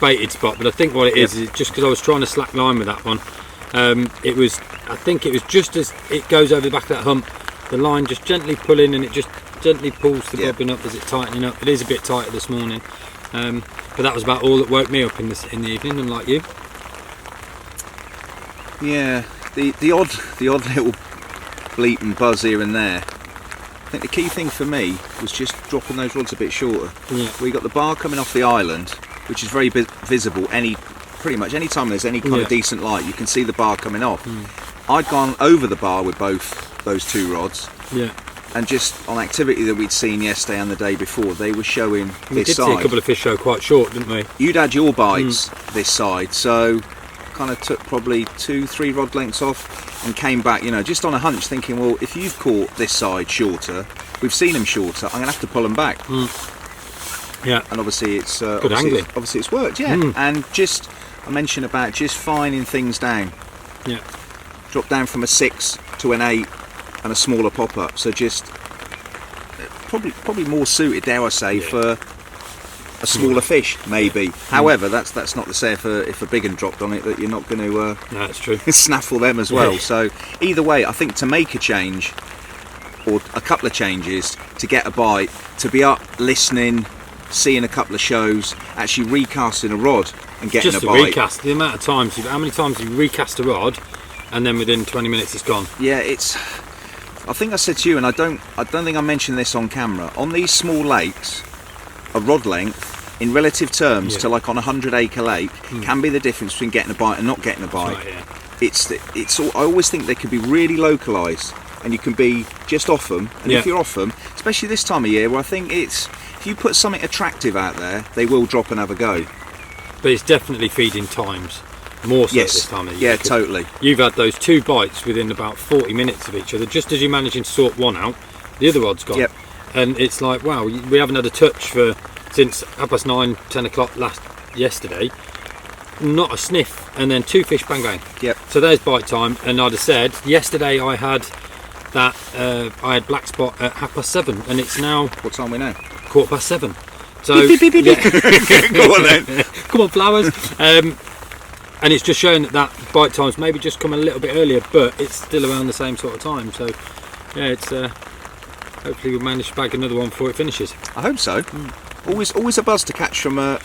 baited spot, but I think what it is just because I was trying to slack line with that one. I think it was just as it goes over the back of that hump, the line just gently pulling, and it just gently pulls the bobbin up as it tightening up. It is a bit tighter this morning, but that was about all that woke me up in the evening, unlike you. Yeah, the odd little bleep and buzz here and there. I think the key thing for me was just dropping those rods a bit shorter. Yeah. We got the bar coming off the island, which is very visible pretty much any time there's any kind of decent light, you can see the bar coming off. I'd gone over the bar with both those 2 rods. Yeah. And just on activity that we'd seen yesterday and the day before, they were showing this side. We did see a couple of fish show quite short, didn't we? You'd had your bites this side, so kind of took probably 2-3 rod lengths off and came back, you know, just on a hunch, thinking, well, if you've caught this side shorter, we've seen them shorter, I'm going to have to pull them back. Yeah. And obviously it's good angling. Obviously it's worked, And just I mentioned about just fining things down. Yeah. Drop down from a 6 to an 8 and a smaller pop-up, so just probably more suited, dare I say, for a smaller fish, maybe. However, that's not to say if a big one dropped on it that you're not going to no, that's true. snaffle them as well. So either way, I think to make a change or a couple of changes to get a bite, to be up listening, seeing a couple of shows, actually recasting a rod and getting just a bite. Just recast, the amount of times, how many times you recast a rod and then within 20 minutes it's gone? Yeah, I think I said to you, and I don't think I mentioned this on camera, on these small lakes, a rod length in relative terms to like on a 100-acre lake can be the difference between getting a bite and not getting a bite. Right, I always think they could be really localised, and you can be just off them, and if you're off them, especially this time of year where I think if you put something attractive out there, they will drop and have a go. But it's definitely feeding times. More so this time of year. Yeah, totally. You've had those 2 bites within about 40 minutes of each other. Just as you're managing to sort one out, the other rod's gone. Yep. And it's like, wow, we haven't had a touch since 9:30, 10 o'clock yesterday. Not a sniff. And then 2 fish, bang bang. Yep. So there's bite time. And I'd have said yesterday I had black spot at 7:30, and it's now. What time are we now? 7:15. So yeah. Go on then. Come on, flowers. And it's just showing that bite time's maybe just come a little bit earlier, but it's still around the same sort of time. So yeah, it's hopefully we'll manage to bag another one before it finishes. I hope so. Always a buzz to catch from a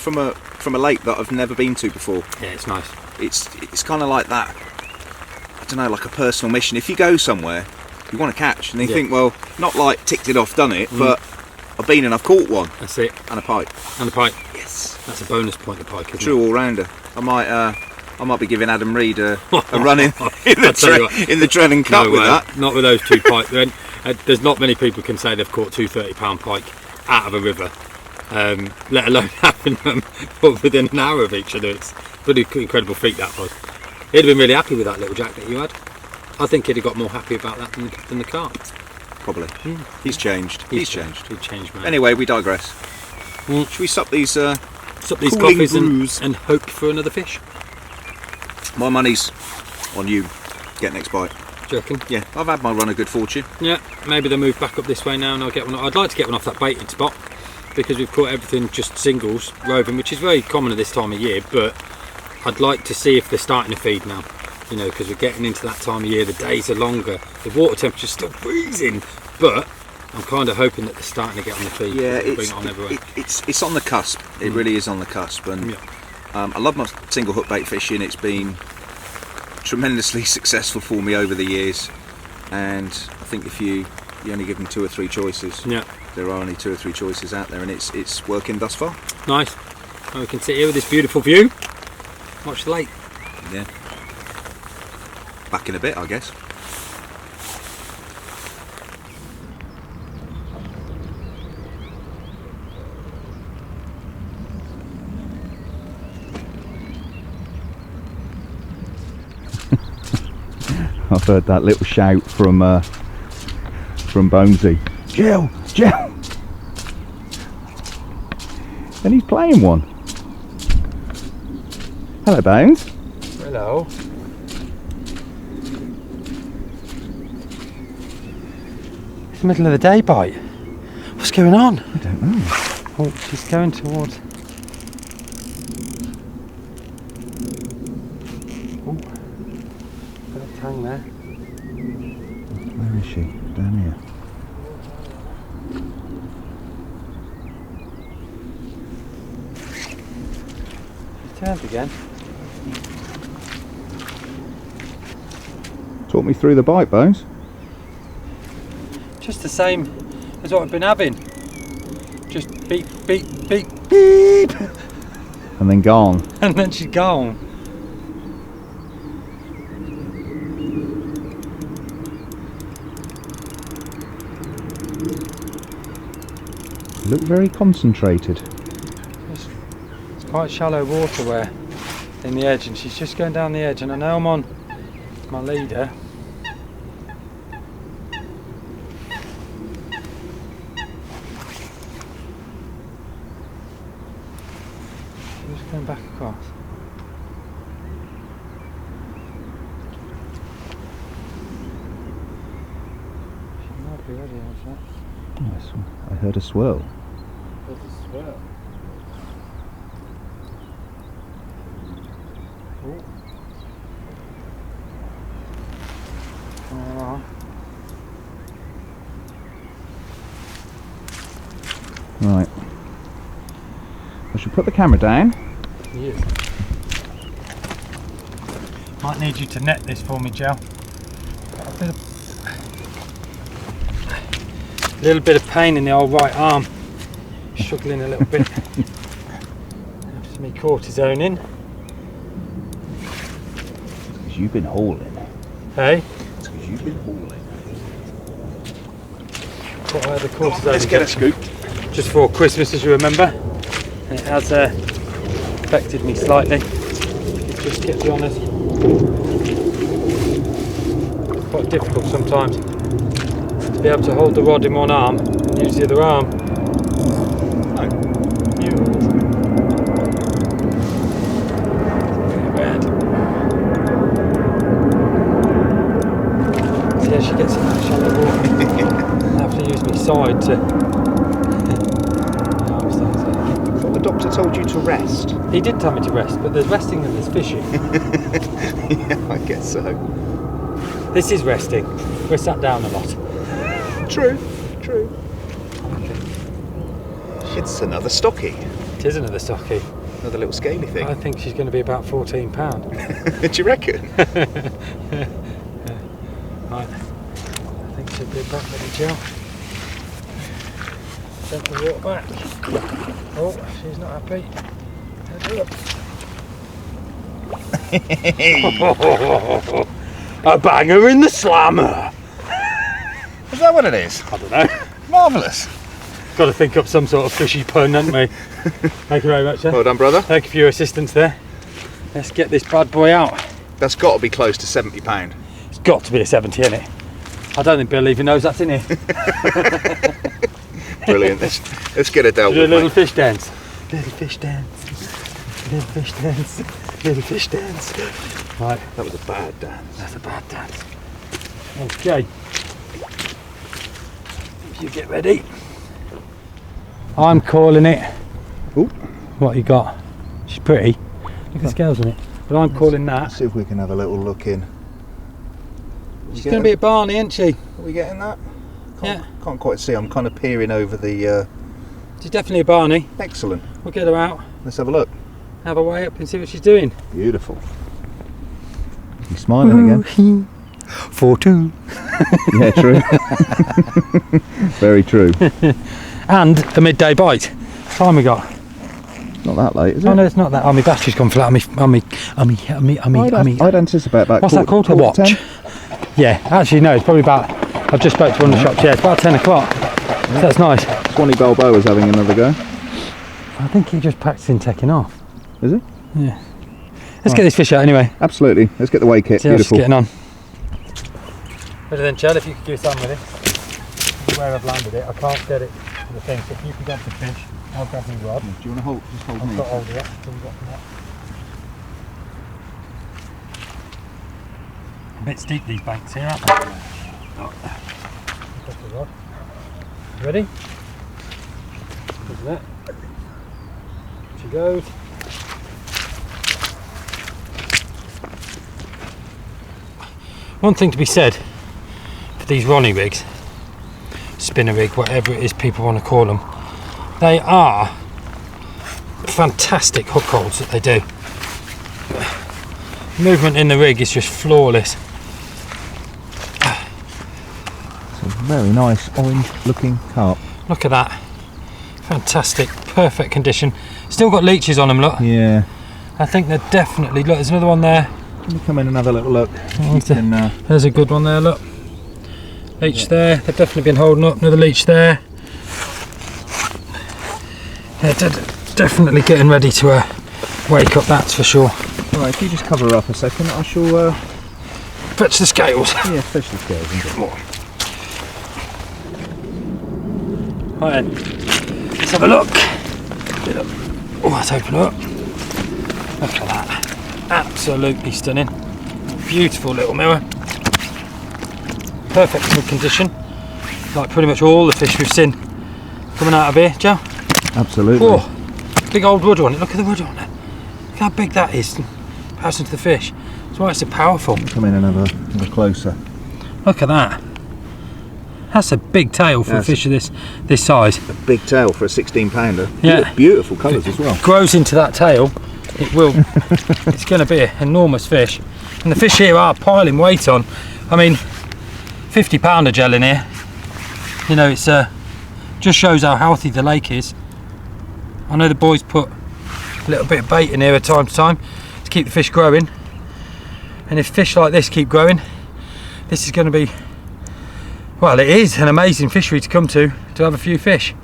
lake that I've never been to before. Yeah, it's nice. It's kind of like that. I don't know, like a personal mission. If you go somewhere, you want to catch, and you think, well, not like ticked it off, done it, but I've been and I've caught one. That's it. And a pike. And a pike. Yes. That's a bonus point. The pike. Isn't True it? all rounder. I might be giving Adam Reed a run in the Drennan Cup No with way. that. Not with those two pike. There's not many people can say they've caught 2 30-pound pike out of a river, let alone having them within an hour of each other. It's a pretty incredible feat that was. He'd have been really happy with that little jack that you had. I think he'd have got more happy about that than the carp. Probably. He's changed. He's changed. He's changed, man. Anyway, we digress. Should we sup these cooling coffees brews and hope for another fish? My money's on you. Get next bite. Do you reckon? Yeah, I've had my run of good fortune. Yeah, maybe they'll move back up this way now and I'll get one. I'd like to get one off that baited spot because we've caught everything just singles roving, which is very common at this time of year, but I'd like to see if they're starting to feed now, you know, because we're getting into that time of year, the days are longer, the water temperature's still freezing, but I'm kind of hoping that they're starting to get on the feed. Yeah, bring it on everywhere. it's on the cusp. It really is on the cusp, and I love my single hook bait fishing. It's been tremendously successful for me over the years, and I think if you only give them 2 or 3 choices, there are only 2 or 3 choices out there, and it's working thus far. Nice. And we can sit here with this beautiful view, watch the lake. Yeah. Back in a bit, I guess. I've heard that little shout from Bonesy. Jill! And he's playing one. Hello, Bones. Hello. It's the middle of the day bite. What's going on? I don't know. Oh, she's going towards... Hang there. Where is she? Down here. She turned again. Talk me through the bite, Bones. Just the same as what I've been having. Just beep, beep, beep, beep. And then gone. And then she's gone. Look very concentrated. It's quite shallow water where in the edge, and she's just going down the edge, and I know I'm on my leader. Just going back across. She might be ready, I think. Yes, I heard a swirl. There's a swirl. Oh. Right. I should put the camera down. Yeah. Might need you to net this for me, Joe. A little bit of pain in the old right arm. Struggling a little bit. Have some cortisone in. Because you've been hauling. Hey? It's because you've been hauling. Thought I had the cortisone. Let's get a scoop. Just for Christmas, as you remember. It has affected me slightly. Just to be honest. It's quite difficult sometimes to be able to hold the rod in one arm and use the other arm. See how she gets in that shallow water. I have to use my side to. doctor told you to rest? He did tell me to rest, but there's resting and there's fishing. Yeah, I guess so. This is resting. We're sat down a lot. True. It's another stocky. It is another stocky. Another little scaly thing. I think she's going to be about £14. Do you reckon? Right. I think she'll be back, little Jill. Gently walk back. Oh, she's not happy. A banger in the slammer. Is that what it is? I don't know. Marvellous. Got to think up some sort of fishy pun, haven't we? Thank you very much, sir. Well done, brother. Thank you for your assistance there. Let's get this bad boy out. That's got to be close to £70. It's got to be a 70, isn't it? I don't think Bill even knows that's in here. Brilliant. Let's get it dealt Do a with, little mate. fish dance. Little fish dance. Little fish dance. Little fish dance. Right. That was a bad dance. That's a bad dance. Okay. If you get ready. I'm calling it. Ooh. What you got? She's pretty. Look at the scales on it. But I'm calling that. Let's see if we can have a little look in. She's going to be a Barney, isn't she? Are we getting that? Yeah. Can't quite see. I'm kind of peering over the... She's definitely a Barney. Excellent. We'll get her out. Let's have a look. Have a way up and see what she's doing. Beautiful. He's smiling again. 4-2. Yeah, true. Very true. And a midday bite. What time we got? Not that late, is it? Oh no, it's not that. Oh, my battery's gone flat. I'd anticipate about What's that called? A watch? 10? Yeah, actually no, it's probably about, I've just spoke to one of the shops, yeah, it's about 10 o'clock. So that's nice. Swanee Balboa's having another go. I think he just practicing taking off. Is it? Yeah. Let's get this fish out anyway. Absolutely. Let's get the wake kit. See how she's Beautiful. getting on. Better than Chad, if you could do something with it. Where I've landed it, I can't get it to the thing, so if you can grab the fish, I'll grab my rod. Do you want to hold? Just hold I've me. got hold of it. So we've got that. A bit steep these banks here, aren't they? Got the rod. Ready? Look at that. She goes. One thing to be said for these Ronnie rigs, spinner rig, whatever it is people want to call them, they are fantastic hook holds that they do. Movement in the rig is just flawless. It's a very nice orange looking carp. Look at that. Fantastic, perfect condition. Still got leeches on them, look. Yeah. I think they're definitely, look, there's another one there. Can you come in and have a little look? There's a good one there, look. Leech there, they've definitely been holding up. Another leech there. Yeah, definitely getting ready to wake up, that's for sure. Right, if you just cover her up a second, I shall Fetch the scales. yeah, fetch the scales and get more. Right then, let's have a look. Oh, let's open it up. Look at that. Absolutely stunning. Beautiful little mirror. Perfect good condition. Like pretty much all the fish we've seen coming out of here, Joe. Absolutely. Oh, big old wood on it. Look at the wood on it. Look how big that is in comparison to the fish. That's why it's so powerful. Come in and have a closer. Look at that. That's a big tail for a fish of this size. A big tail for a 16-pounder. Yeah. Beautiful colours as well. Grows into that tail, it will. It's going to be an enormous fish. And the fish here are piling weight on. I mean, 50-pounder gel in here. You know, it's just shows how healthy the lake is. I know the boys put a little bit of bait in here at time to time to keep the fish growing. And if fish like this keep growing, this is going to be, well, it is an amazing fishery to come to have a few fish.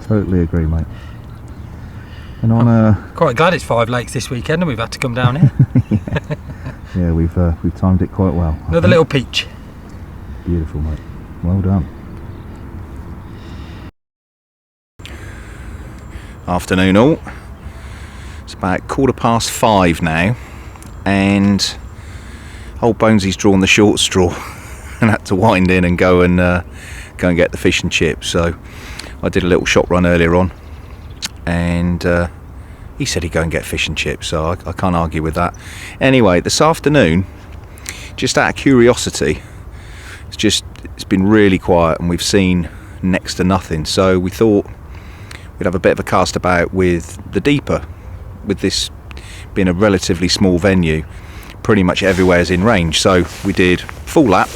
Totally agree, mate. And on Quite glad it's 5 lakes this weekend and we've had to come down here. yeah, we've timed it quite well. Another little peach. Beautiful, mate. Well done. Afternoon all. It's about 5:15 now, and old Bonesy's drawn the short straw and had to wind in and go and get the fish and chips. So I did a little shop run earlier on, and he said he'd go and get fish and chips, so I can't argue with that. Anyway, this afternoon, just out of curiosity, it's been really quiet and we've seen next to nothing, so we thought we'd have a bit of a cast about with the deeper. With this being a relatively small venue, pretty much everywhere is in range, so we did full lap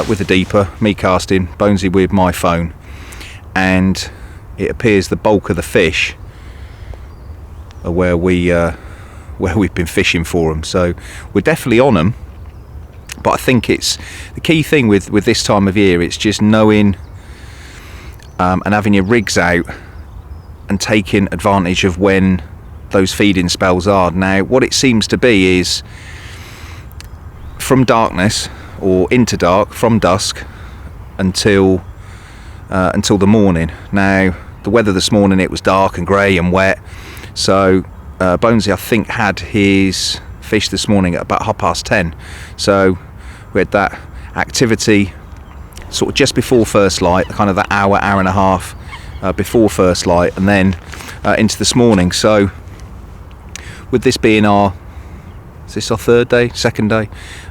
with the deeper, me casting, Bonesy with my phone, and it appears the bulk of the fish are where we've been fishing for them, so we're definitely on them. But I think it's the key thing with this time of year, it's just knowing and having your rigs out and taking advantage of when those feeding spells are. Now what it seems to be is from darkness or into dark, from dusk until the morning. Now the weather this morning, it was dark and grey and wet, so Bonesy I think had his fish this morning at about 10:30, so we had that activity sort of just before first light, kind of that hour and a half before first light, and then into this morning. So with this being is this our second day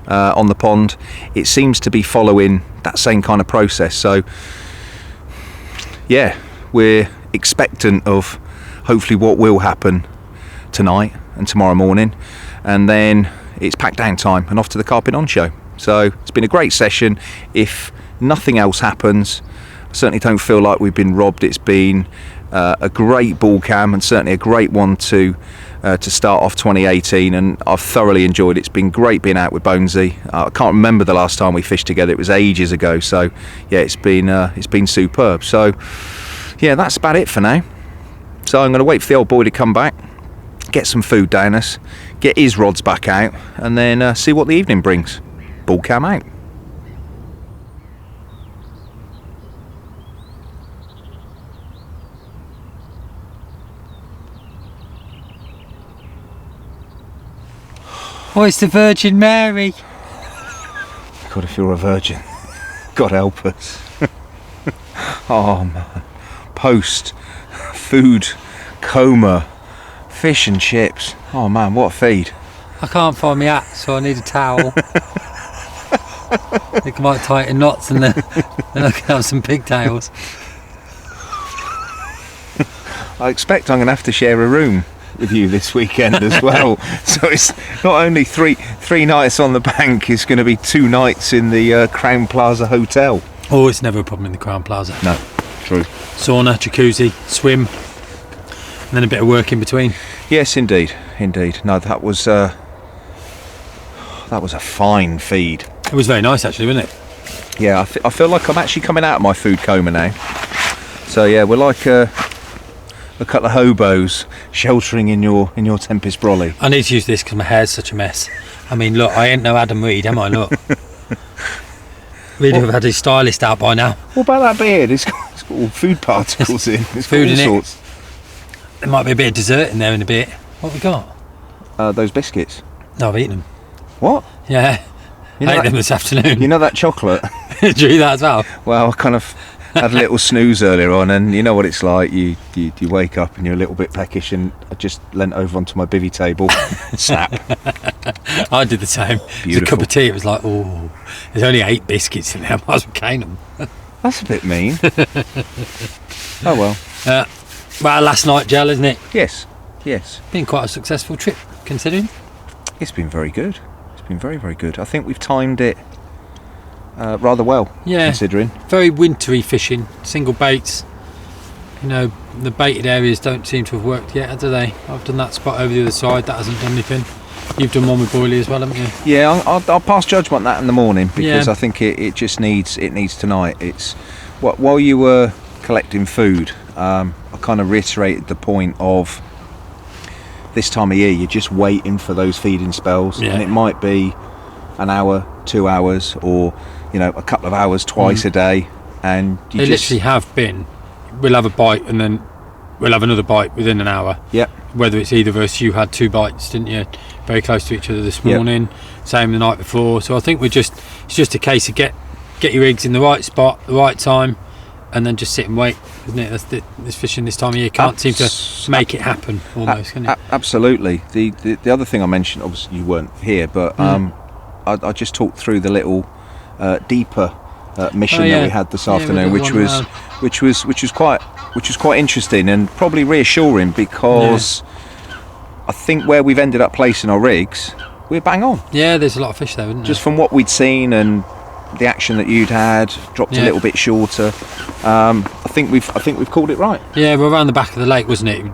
on the pond, it seems to be following that same kind of process. So yeah, we're expectant of hopefully what will happen tonight and tomorrow morning, and then it's pack down time and off to the Carp On show. So it's been a great session. If nothing else happens, I certainly don't feel like we've been robbed. It's been a great ball cam, and certainly a great one to start off 2018, and I've thoroughly enjoyed it. It's been great being out with Bonesy. I can't remember the last time we fished together, it was ages ago, so yeah, it's been superb. So yeah, that's about it for now. So I'm going to wait for the old boy to come back, get some food down us, get his rods back out, and then see what the evening brings. Ball cam out. Oh, it's the Virgin Mary. God, if you're a virgin, God help us. Oh man, post food coma, fish and chips. Oh man, what a feed. I can't find my hat, so I need a towel. I think I might tie it in knots, and then I can have some pigtails. I expect I'm going to have to share a room with you this weekend as well. So it's not only three nights on the bank, it's going to be 2 nights in the Crown Plaza Hotel. Oh, it's never a problem in the Crown Plaza. No, true. Sauna, jacuzzi, swim, and then a bit of work in between. Yes, indeed. No, that was a fine feed. It was very nice actually, wasn't it? Yeah, I feel like I'm actually coming out of my food coma now. So yeah, we're like a couple of hobos sheltering in your Tempest brolly. I need to use this because my hair's such a mess. I mean, look, I ain't no Adam Reed, am I? Look. We'd have had his stylist out by now. What about that beard? It's got all food particles in. It's food got all in sorts. It. There might be a bit of dessert in there in a bit. What have we got? Those biscuits. No, I've eaten them. What? Yeah. You know I ate them this afternoon. You know that chocolate? Did you eat that as well? Well, I kind of had a little snooze earlier on, and you know what it's like. You wake up and you're a little bit peckish, and I just leant over onto my bivvy table. Snap. I did the same. It was a cup of tea. It was like, oh, there's only 8 biscuits in there. I might as well cane them. That's a bit mean. Oh well. Well, last night, Gel, isn't it? Yes. Been quite a successful trip, considering. It's been very good. It's been very, very good. I think we've timed it rather well, yeah, considering. Very wintry fishing, single baits. You know, the baited areas don't seem to have worked yet, do they? I've done that spot over the other side, that hasn't done anything. You've done one with Boyley as well, haven't you? Yeah, I'll pass judgment on that in the morning, because yeah. I think it just needs tonight. It's while you were collecting food, I kind of reiterated the point of this time of year you're just waiting for those feeding spells, and it might be an hour, 2 hours, or a couple of hours twice a day, and you literally have been. We'll have a bite and then we'll have another bite within an hour. Yep. Whether it's either of us, you had 2 bites, didn't you? Very close to each other this morning. Yep. Same the night before. So I think it's just a case of get your eggs in the right spot, the right time, and then just sit and wait, isn't it? That's this fishing this time of year. You can't seem to make it happen almost, can you? Absolutely. The other thing I mentioned, obviously you weren't here, but I just talked through the little deeper mission that we had this afternoon, which was quite interesting and probably reassuring, because I think where we've ended up placing our rigs, we're bang on. Yeah, there's a lot of fish there, isn't there? Just from what we'd seen and the action that you'd had, dropped a little bit shorter. I think we've called it right. Yeah, we're around the back of the lake, wasn't it?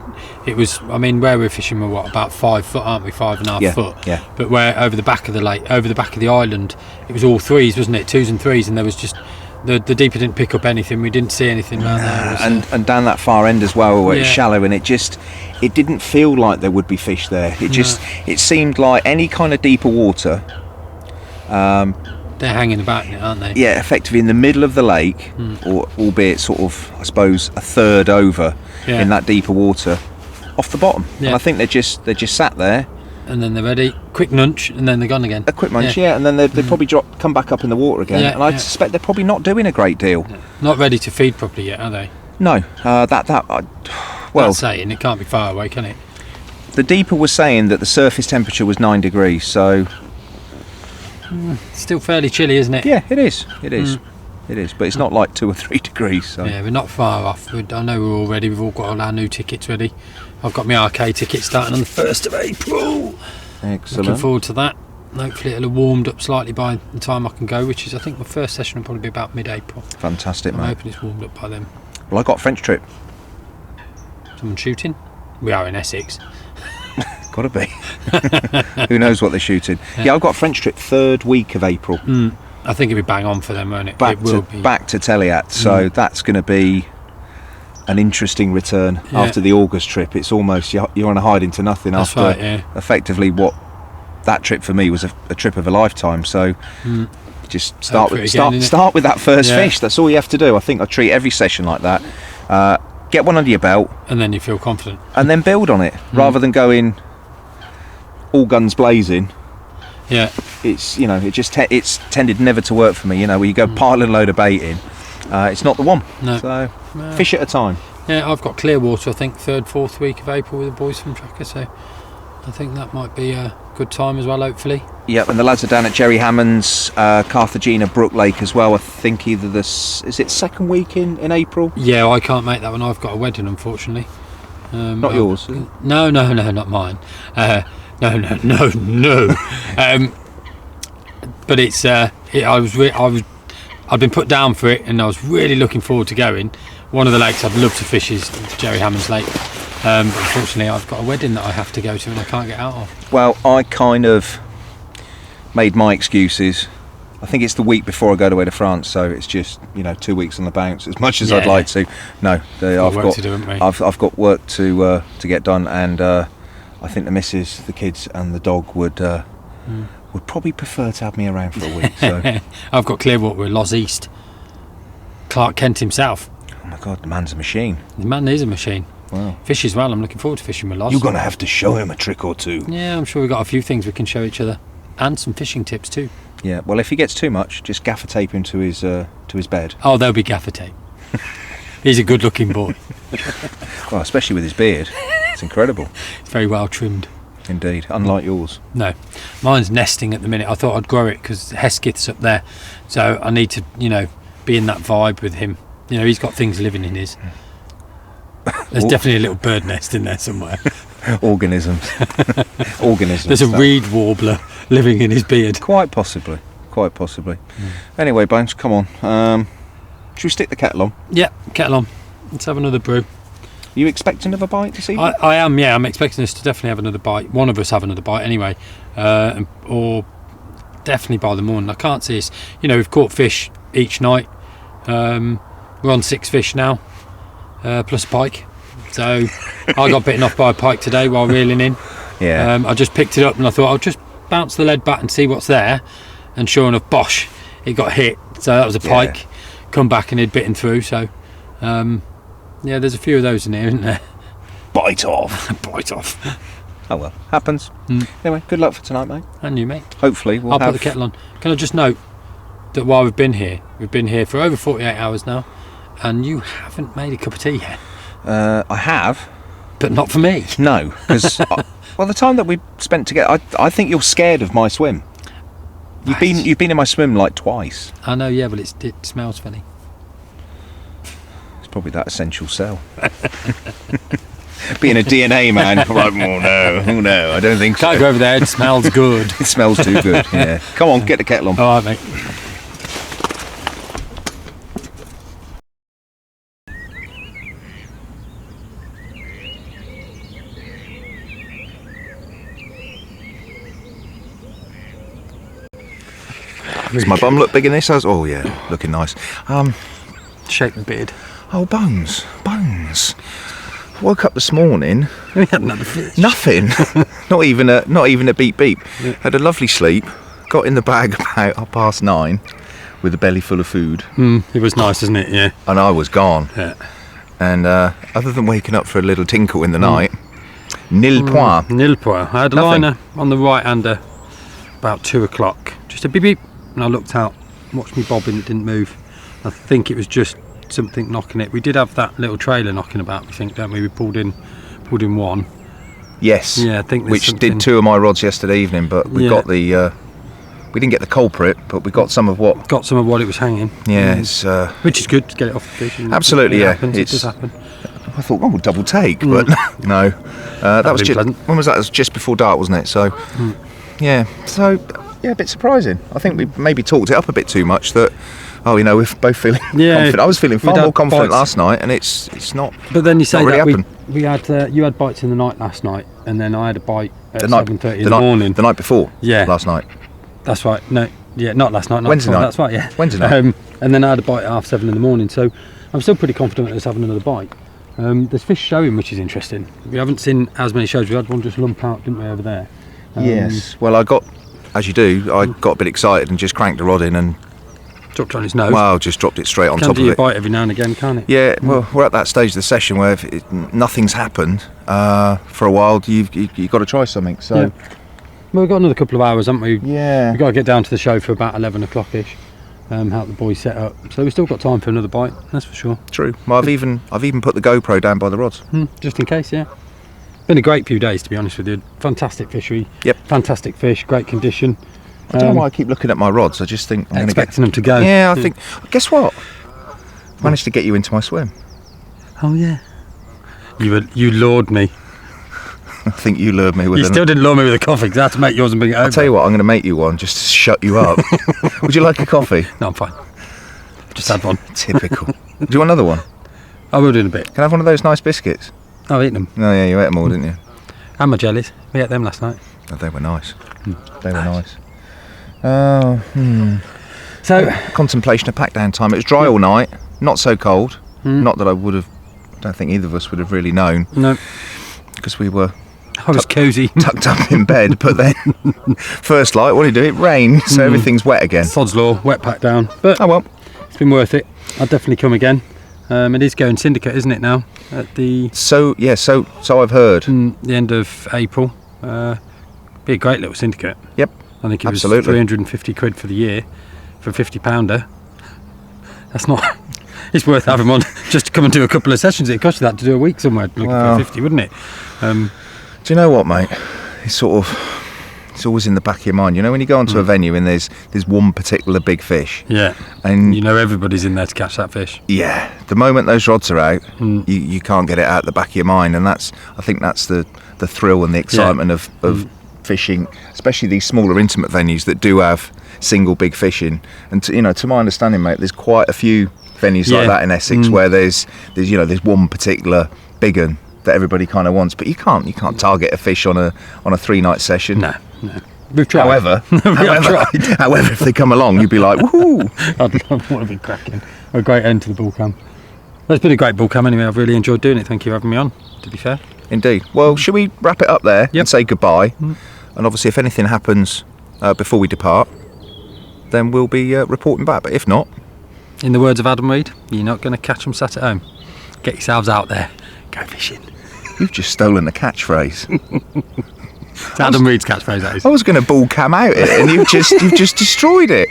It was. I mean, where we're fishing, we're about 5 foot, aren't we? 5.5 foot. Yeah. But where over the back of the lake, over the back of the island, it was all threes, wasn't it? 2s and 3s, and there was just the deeper didn't pick up anything. We didn't see anything around there. And down that far end as well, where it's shallow, and it didn't feel like there would be fish there. It seemed like any kind of deeper water. They're hanging about in it, aren't they? Yeah, effectively in the middle of the lake, or albeit sort of, I suppose, a third over in that deeper water, off the bottom. Yeah. And I think they're just sat there. And then they're ready, quick nunch, and then they're gone again. A quick munch, and then they probably come back up in the water again. Yeah, and I suspect they're probably not doing a great deal. Yeah. Not ready to feed properly yet, are they? No, well, That's saying it can't be far away, can it? The deeper was saying that the surface temperature was 9 degrees, so still fairly chilly, isn't it? yeah, it is. It is, but it's not like 2 or 3 degrees. So. Yeah, we're not far off. I know we're all ready. We've all got all our new tickets ready. I've got my arcade ticket starting on the 1st of April. Excellent. Looking forward to that. Hopefully it'll have warmed up slightly by the time I can go, which is, I think, my first session will probably be about mid-April. Fantastic, I'm mate. hoping it's warmed up by then. Well, I got a French trip. Someone shooting? We are in Essex. Gotta be. Who knows what they're shooting? Yeah, I've got a French trip 3rd week of April. I think it'll be bang on for them, won't it? Back to Teliat. So that's going to be an interesting return after the August trip. It's almost you're on a hide into nothing after effectively what that trip for me was a trip of a lifetime. So just start with that first fish. That's all you have to do. I think I treat every session like that. Get one under your belt, and then you feel confident, and then build on it rather than going all guns blazing. Yeah, it's it's tended never to work for me. Where you go piling a load of bait in, it's not the one. No. So fish at a time. Yeah, I've got Clearwater, I think 3rd, 4th week of April with the boys from Trakker, so I think that might be a good time as well, hopefully. Yep, and the lads are down at Jerry Hammond's Carthagena Brook Lake as well. I think either is it 2nd week in April? Yeah, I can't make that one. I've got a wedding, unfortunately. Not yours? No, not mine. No. But it's I'd been put down for it, and I was really looking forward to going. One of the lakes I'd love to fish is Jerry Hammond's Lake. But unfortunately, I've got a wedding that I have to go to and I can't get out of. Well, I kind of made my excuses. I think it's the week before I go away to France, so it's just 2 weeks on the bounce. As much as I'd like to, no, I've got work to get done, and I think the missus, the kids, and the dog would probably prefer to have me around for a week. So I've got Clearwater with Loz East, Clark Kent himself. Oh my God, the man's a machine. The man is a machine. Wow. Fish as well. I'm looking forward to fishing with Loz. You're going to have to show him a trick or two. Yeah, I'm sure we've got a few things we can show each other, and some fishing tips too. Yeah, well, if he gets too much, just gaffer tape him to his bed. Oh, there'll be gaffer tape. He's a good-looking boy. Well, especially with his beard. It's incredible. It's very well trimmed. Indeed, unlike yours. No, mine's nesting at the minute. I thought I'd grow it because Hesketh's up there, so I need to, be in that vibe with him. He's got things living in his. There's definitely a little bird nest in there somewhere. Organisms. There's a reed warbler living in his beard. Quite possibly. Anyway, Bones, come on. Should we stick the kettle on? Yeah, kettle on. Let's have another brew. Are you expecting another bite this evening? I am, yeah. I'm expecting us to definitely have another bite. One of us have another bite anyway. Or definitely by the morning. I can't see us. We've caught fish each night. We're on 6 fish now, plus a pike. So I got bitten off by a pike today while reeling in. Yeah. I just picked it up and I thought I'll just bounce the lead back and see what's there. And sure enough, bosh, it got hit. So that was a pike. Yeah. Come back and he'd bitten through. So yeah, there's a few of those in here, isn't there? Bite off. Oh well, happens. Anyway, good luck for tonight, mate. And you, mate. Hopefully I'll put the kettle on. Can I just note that while we've been here for over 48 hours now, And you haven't made a cup of tea yet. I have. But not for me. No, because well, the time that we spent together, I think you're scared of my swim. You've been in my swim like twice. I know, yeah, but it smells funny. It's probably that essential cell. Being a DNA man, like, oh no, I don't think so. Can't go over there, it smells good. It smells too good, yeah. Come on, get the kettle on. All right, mate. Does my bum look big in this? Oh yeah, looking nice. Shape the beard. Oh, Bones. Woke up this morning. We had another fish. Nothing. not even a beep beep. Yeah. Had a lovely sleep. Got in the bag about 9:30 with a belly full of food. It was nice, isn't it? Yeah. And I was gone. Yeah. And other than waking up for a little tinkle in the night, nil point. Nil point. I had a liner on the right hander about 2 o'clock. Just a beep beep. And I looked out, watched me bobbing, it didn't move. I think it was just something knocking it. We did have that little trailer knocking about, I think, don't we? We pulled in one. Yes. Yeah, I think which did 2 of my rods yesterday evening, but we got the we didn't get the culprit, but we got some of what it was hanging. Yeah, it's which is good to get it off the fish. Absolutely, yeah. It does happen. I thought, oh, double take, but no. That was just pleasant. When was that? It was just before dark, wasn't it? So yeah. So yeah, a bit surprising. I think we maybe talked it up a bit too much. That we're both feeling confident. I was feeling far more confident last night, and it's not. But then you say really that happened. we had you had bites in the night last night, and then I had a bite at 7:30 in the morning. The night before. Yeah. Last night. That's right. No, yeah, not last night. Wednesday night. That's right. Yeah. Wednesday night. And then I had a bite at 7:30 in the morning. So I'm still pretty confident of us having another bite. There's fish showing, which is interesting. We haven't seen as many shows. We had one just lump out, didn't we, over there? Yes. Well, as you do, I got a bit excited and just cranked the rod in and dropped it on his nose. Well, just dropped it straight on top of it. Can do a bite every now and again, can't it? Yeah. Well, we're at that stage of the session where if nothing's happened for a while, you've got to try something. So. Yeah. Well, we've got another couple of hours, haven't we? Yeah. We've got to get down to the show for about 11 o'clock-ish. Help the boys set up. So we've still got time for another bite, that's for sure. True. Well, I've even put the GoPro down by the rods. Just in case, yeah. Been a great few days, to be honest with you. Fantastic fishery. Yep. Fantastic fish, great condition. I don't know why I keep looking at my rods. I just think I'm expecting them to go. Yeah, I think. Guess what? Managed to get you into my swim. Oh yeah. You lured me. I think you lured me with. You still didn't lure me with a coffee because I had to make yours and bring it over. I'll tell you what. I'm going to make you one just to shut you up. Would you like a coffee? No, I'm fine. Just had one. Typical. Do you want another one? I will do in a bit. Can I have one of those nice biscuits? I've eaten them. Oh yeah, you ate them all, didn't you? And my jellies. We ate them last night. Oh, they were nice. They were nice. So contemplation of pack down time. It was dry all night, not so cold. Not that I don't think either of us would have really known. No. Because we were I was cosy. Tucked up in bed, but then first light, what do you do? It rained, so everything's wet again. Sod's law, wet pack down. But oh well. It's been worth it. I'll definitely come again. It is going syndicate, isn't it now? At the so I've heard. The end of April. Be a great little syndicate. Yep. I think it was absolutely. 350 quid for the year for a 50-pounder. That's not. It's worth having one just to come and do a couple of sessions. It cost you that to do a week somewhere looking for 50, wouldn't it? Do you know what, mate? It's always in the back of your mind. You know, when you go onto a venue and there's one particular big fish. Yeah. And you know everybody's in there to catch that fish. Yeah. The moment those rods are out, you can't get it out the back of your mind, and I think that's the thrill and the excitement of fishing, especially these smaller intimate venues that do have single big fish in. And to my understanding, mate, there's quite a few venues like that in Essex where there's one particular big one that everybody kind of wants, but you can't target a fish on a 3-night session. No. We've tried. However, if they come along, you'd be like, woohoo! I'd want to be cracking. A great end to the bull cam. Well, it's been a great bull cam anyway. I've really enjoyed doing it. Thank you for having me on, to be fair. Indeed. Well, should we wrap it up there and say goodbye? And obviously, if anything happens before we depart, then we'll be reporting back. But if not, in the words of Adam Reed, you're not going to catch them sat at home. Get yourselves out there. Go fishing. You've just stolen the catchphrase. It's Adam Reed's catchphrase, that is. I was going to bull cam out it, and you've just destroyed it.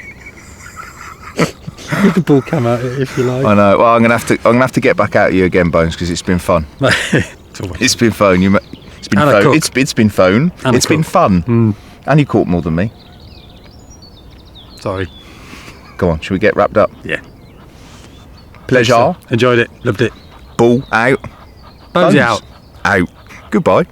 You can pull cam out if you like. I know. Well, I'm gonna have to get back at you again, Bones, because it's been fun. It's been phone. It's been And a phone. cook. It's been phone. And a It's been cook. fun. And you caught more than me. Sorry. Go on. Should we get wrapped up? Yeah. Pleasure. Enjoyed it. Loved it. Ball out. Bones out. Out. Goodbye.